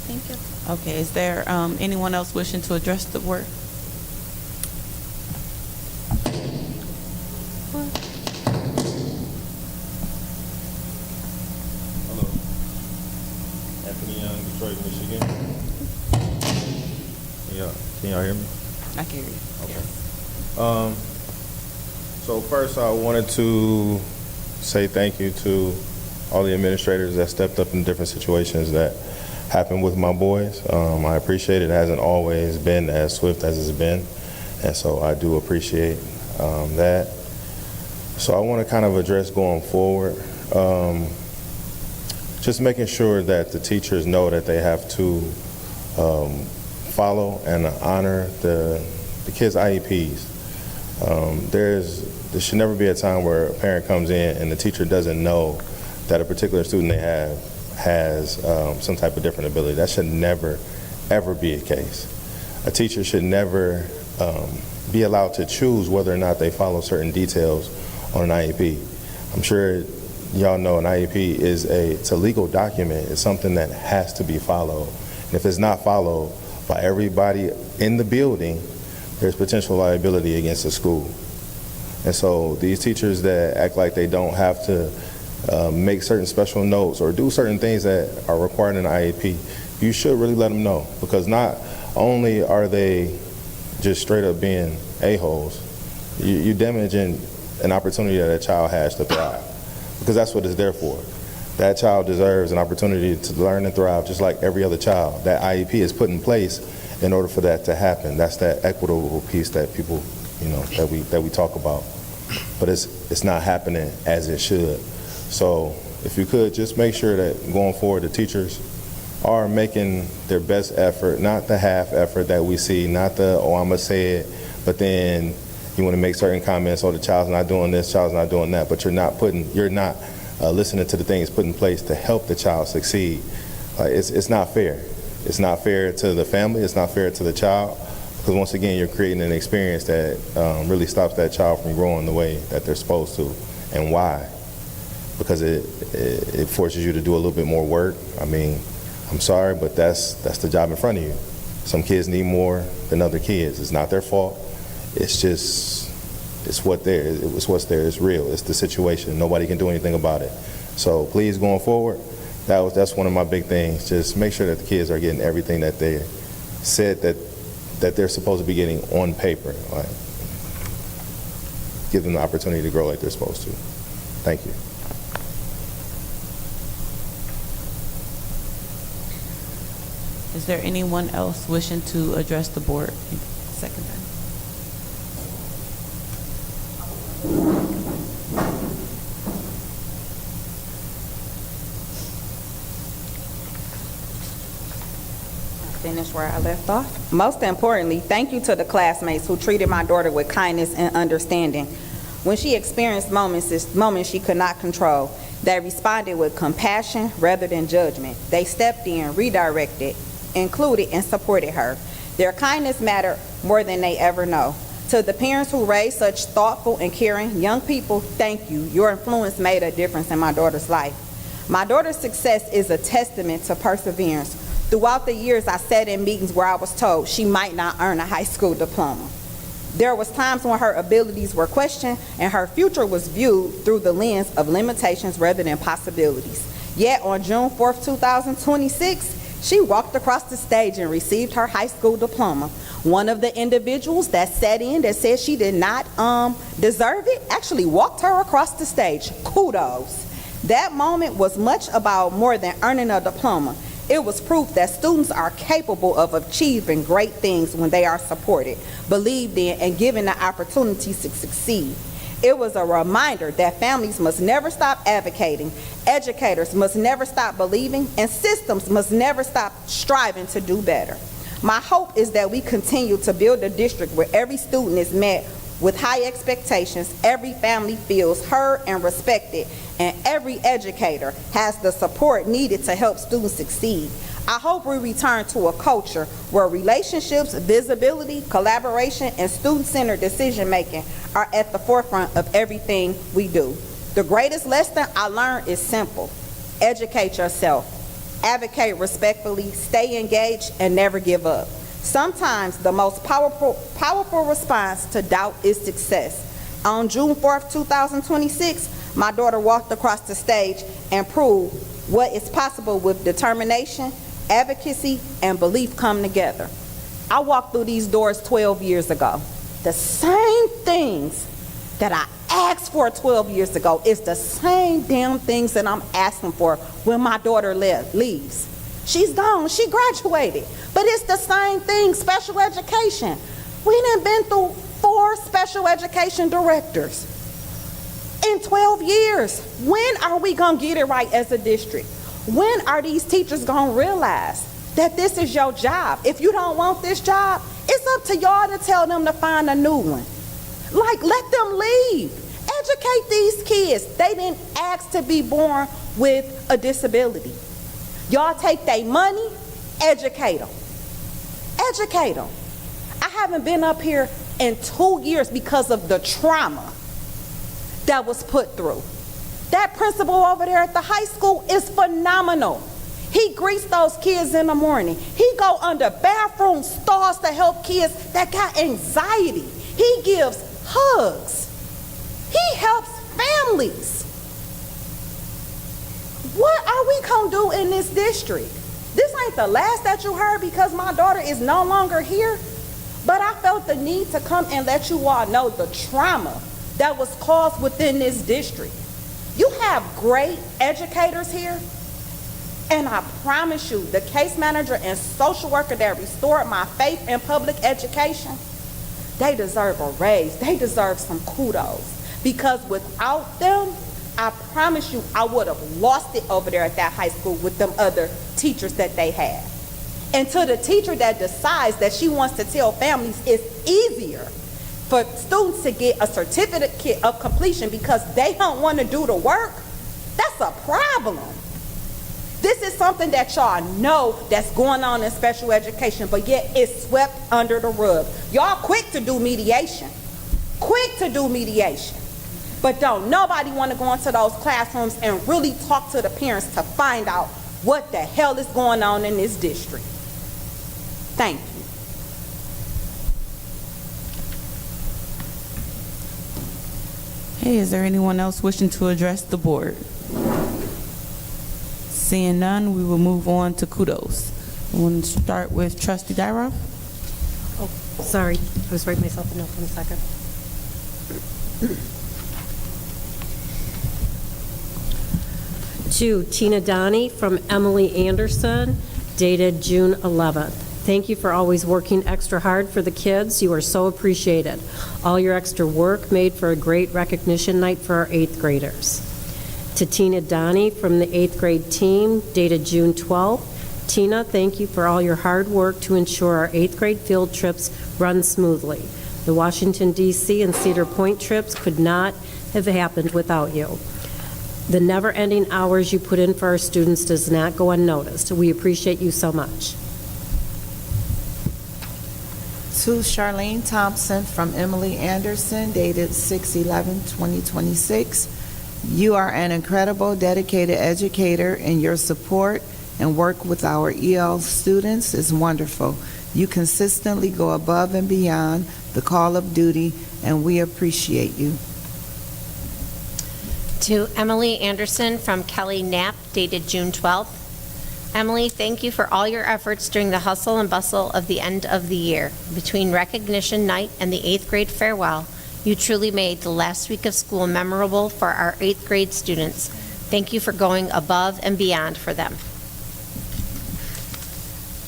Thank you. Okay, is there anyone else wishing to address the board? Hello. Anthony Young, Detroit, Michigan. Yeah, can y'all hear me? I can hear you. Okay. So first I wanted to say thank you to all the administrators that stepped up in different situations that happened with my boys. I appreciate it. It hasn't always been as swift as it's been, and so I do appreciate that. So I want to kind of address going forward, just making sure that the teachers know that they have to follow and honor the kids' IEPs. There should never be a time where a parent comes in and the teacher doesn't know that a particular student they have has some type of different ability. That should never, ever be a case. A teacher should never be allowed to choose whether or not they follow certain details on an IEP. I'm sure y'all know an IEP is it's a legal document. It's something that has to be followed. And if it's not followed by everybody in the building, there's potential liability against the school. And so these teachers that act like they don't have to make certain special notes or do certain things that are required in an IEP, you should really let them know, because not only are they just straight up being a-holes, you're damaging an opportunity that a child has to thrive, because that's what it's there for. That child deserves an opportunity to learn and thrive just like every other child. That IEP is put in place in order for that to happen. That's that equitable piece that people, that we talk about. But it's not happening as it should. So if you could just make sure that going forward the teachers are making their best effort, not the half effort that we see, not the, oh, I'm gonna say it, but then you want to make certain comments, oh, the child's not doing this, child's not doing that, but you're not listening to the things put in place to help the child succeed. It's not fair. It's not fair to the family, it's not fair to the child, Because once again, you're creating an experience that really stops that child from growing the way that they're supposed to. And why? Because it forces you to do a little bit more work. I mean, I'm sorry, but that's the job in front of you. Some kids need more than other kids. It's not their fault. It's just, it's what's there. It's real. It's the situation. Nobody can do anything about it. So please, going forward, that's one of my big things. Just make sure that the kids are getting everything that they said that they're supposed to be getting on paper. Like, give them the opportunity to grow like they're supposed to. Thank you. Is there anyone else wishing to address the board? Second time. Finish where I left off. Most importantly, thank you to the classmates who treated my daughter with kindness and understanding. When she experienced moments she could not control, they responded with compassion rather than judgment. They stepped in, redirected, included, and supported her. Their kindness mattered more than they ever know. To the parents who raised such thoughtful and caring young people, thank you. Your influence made a difference in my daughter's life. My daughter's success is a testament to perseverance. Throughout the years, I sat in meetings where I was told she might not earn a high school diploma. There was times when her abilities were questioned and her future was viewed through the lens of limitations rather than possibilities. Yet on June 4th, 2026, she walked across the stage and received her high school diploma. One of the individuals that sat in that said she did not deserve it actually walked her across the stage. Kudos. That moment was much about more than earning a diploma. It was proof that students are capable of achieving great things when they are supported, believed in, and given the opportunity to succeed. It was a reminder that families must never stop advocating, educators must never stop believing, and systems must never stop striving to do better. My hope is that we continue to build a district where every student is met with high expectations, every family feels heard and respected, and every educator has the support needed to help students succeed. I hope we return to a culture where relationships, visibility, collaboration, and student-centered decision-making are at the forefront of everything we do. The greatest lesson I learned is simple. Educate yourself, advocate respectfully, stay engaged, and never give up. Sometimes the most powerful response to doubt is success. On June 4th, 2026, my daughter walked across the stage and proved what is possible with determination, advocacy, and belief come together. I walked through these doors 12 years ago. The same things that I asked for 12 years ago is the same damn things that I'm asking for when my daughter leaves. She's gone, she graduated, but it's the same thing, special education. We done been through 4 special education directors in 12 years. When are we gonna get it right as a district? When are these teachers gonna realize that this is your job? If you don't want this job, it's up to y'all to tell them to find a new one. Like, let them leave. Educate these kids. They didn't ask to be born with a disability. Y'all take their money, educate them. Educate them. I haven't been up here in 2 years because of the trauma that was put through. That principal over there at the high school is phenomenal. He greets those kids in the morning. He go under bathroom stalls to help kids that got anxiety. He gives hugs. He helps families. What are we gonna do in this district? This ain't the last that you heard because my daughter is no longer here, but I felt the need to come and let you all know the trauma that was caused within this district. You have great educators here, and I promise you, the case manager and social worker that restored my faith in public education, they deserve a raise. They deserve some kudos, because without them, I promise you, I would have lost it over there at that high school with them other teachers that they had. And to the teacher that decides that she wants to tell families it's easier for students to get a certificate of completion because they don't want to do the work, that's a problem. This is something that y'all know that's going on in special education, but yet it's swept under the rug. Y'all quick to do mediation. Quick to do mediation. But don't nobody want to go into those classrooms and really talk to the parents to find out what the hell is going on in this district. Thank you. Hey, is there anyone else wishing to address the board? Seeing none, we will move on to kudos. We want to start with Trustee Dyroff. Oh, sorry, I was writing myself a note. 1 second. To Tina Donnie from Emily Anderson, dated June 11th. Thank you for always working extra hard for the kids. You are so appreciated. All your extra work made for a great recognition night for our 8th graders. To Tina Donnie from the 8th grade team, dated June 12th. Tina, thank you for all your hard work to ensure our 8th grade field trips run smoothly. The Washington, D.C. and Cedar Point trips could not have happened without you. The never-ending hours you put in for our students does not go unnoticed. We appreciate you so much. To Charlene Thompson from Emily Anderson, dated 6/11/2026. You are an incredible, dedicated educator, and your support and work with our EL students is wonderful. You consistently go above and beyond the call of duty, and we appreciate you. To Emily Anderson from Kelly Knapp, dated June 12th. Emily, thank you for all your efforts during the hustle and bustle of the end of the year. Between recognition night and the 8th grade farewell, you truly made the last week of school memorable for our 8th grade students. Thank you for going above and beyond for them.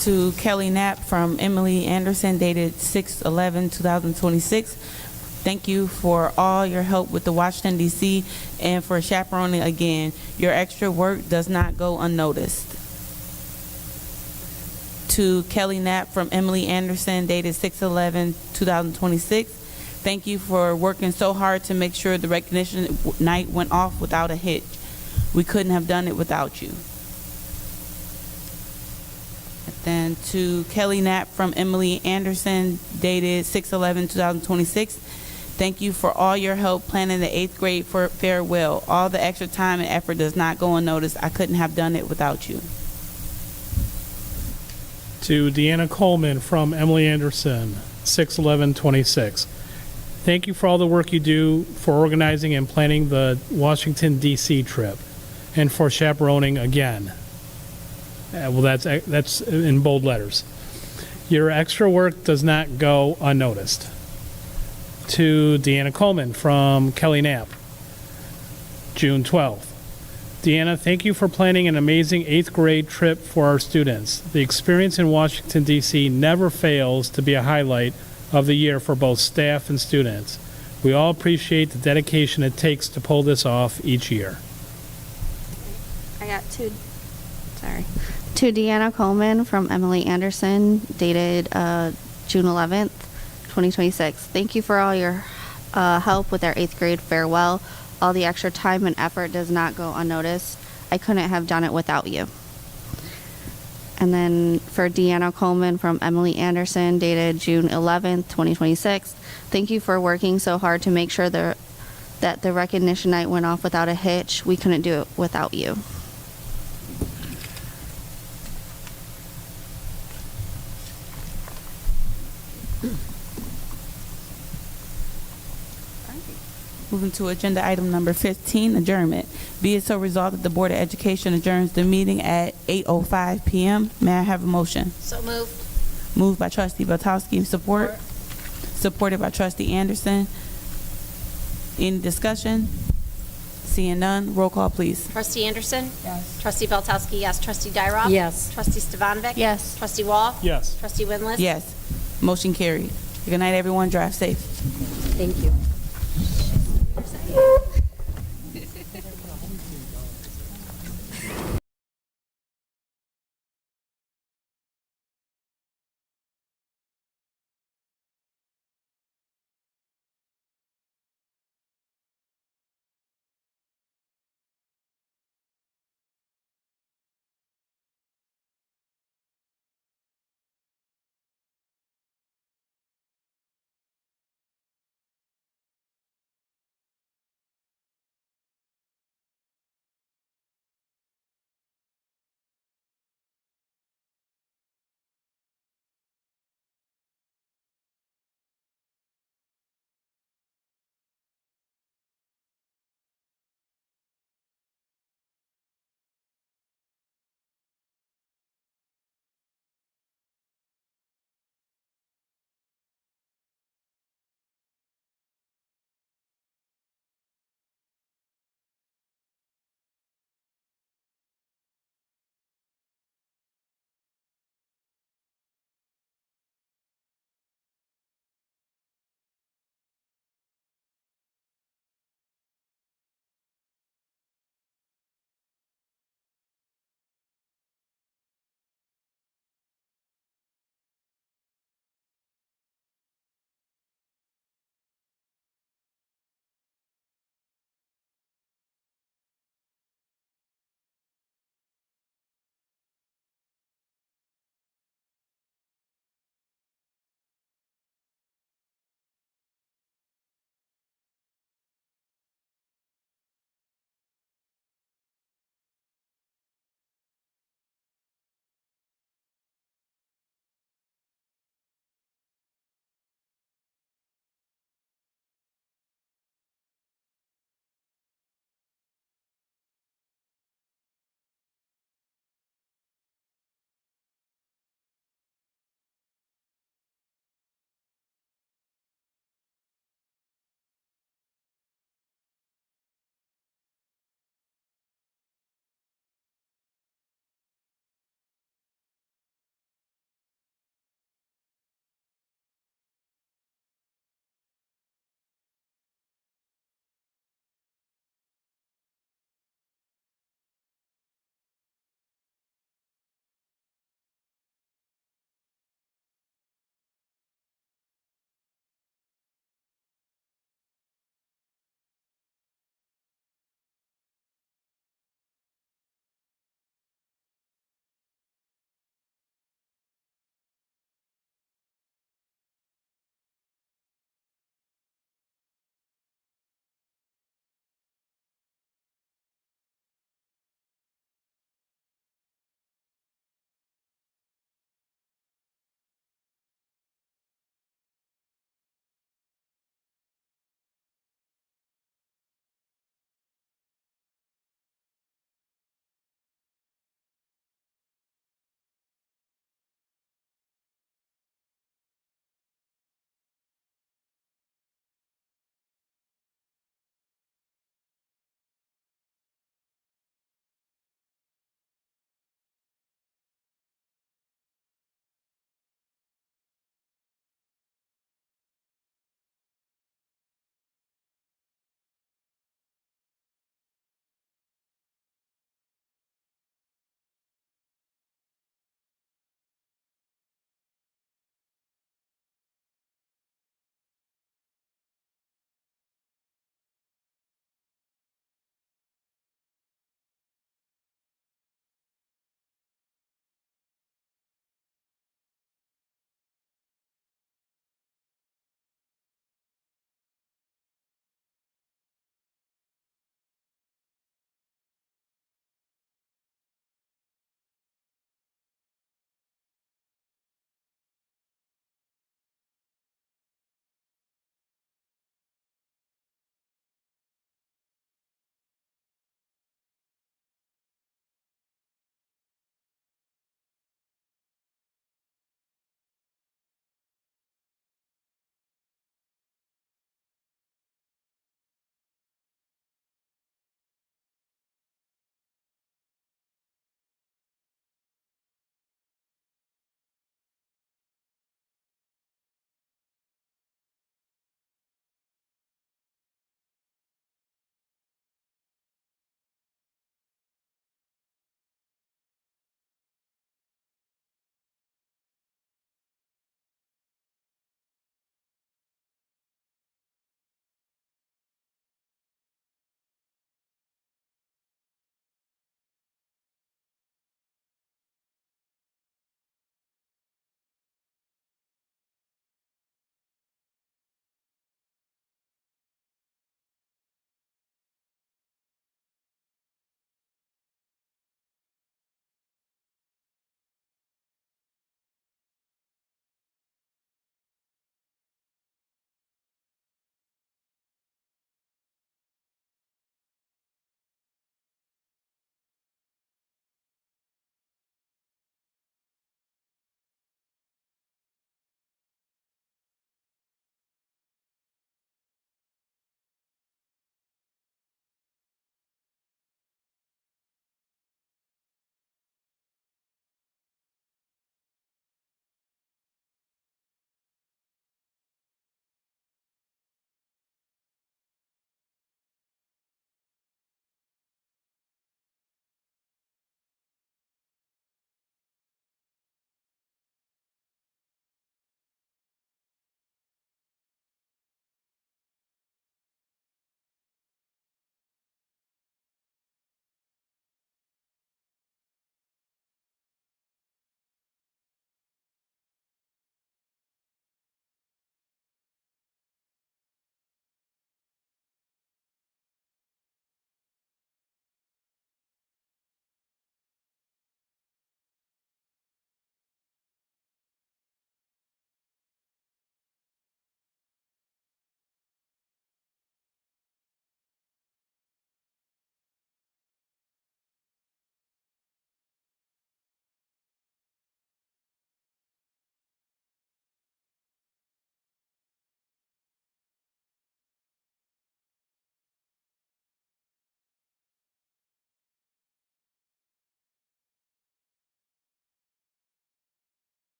To Kelly Knapp from Emily Anderson, dated 6/11/2026. Thank you for all your help with the Washington, D.C. and for chaperoning again. Your extra work does not go unnoticed. To Kelly Knapp from Emily Anderson, dated 6/11/2026. Thank you for working so hard to make sure the recognition night went off without a hitch. We couldn't have done it without you. And then to Kelly Knapp from Emily Anderson, dated 6/11/2026. Thank you for all your help planning the 8th grade farewell. All the extra time and effort does not go unnoticed. I couldn't have done it without you. To Deanna Coleman from Emily Anderson, 6/11/26. Thank you for all the work you do for organizing and planning the Washington, D.C. trip, and for chaperoning again. Well, that's in bold letters. Your extra work does not go unnoticed. To Deanna Coleman from Kelly Knapp, June 12th. Deanna, thank you for planning an amazing 8th grade trip for our students. The experience in Washington, D.C. never fails to be a highlight of the year for both staff and students. We all appreciate the dedication it takes to pull this off each year. I got to Deanna Coleman from Emily Anderson, dated June 11th, 2026. Thank you for all your help with our 8th grade farewell. All the extra time and effort does not go unnoticed. I couldn't have done it without you. And then for Deanna Coleman from Emily Anderson, dated June 11th, 2026. Thank you for working so hard to make sure that the recognition night went off without a hitch. We couldn't do it without you. Moving to agenda item number 15, adjournment. Be it so resolved that the Board of Education adjourns the meeting at 8:05 p.m. May I have a motion? So moved. Moved by Trustee Beltowski, support. Supported by Trustee Anderson. Any discussion? Seeing none, roll call, please. Trustee Anderson? Yes. Trustee Beltowski, yes. Trustee Dyroff? Yes. Trustee Stevanovic? Yes. Trustee Wall? Yes. Trustee Winless? Yes. Motion carried. Good night, everyone. Drive safe. Thank you.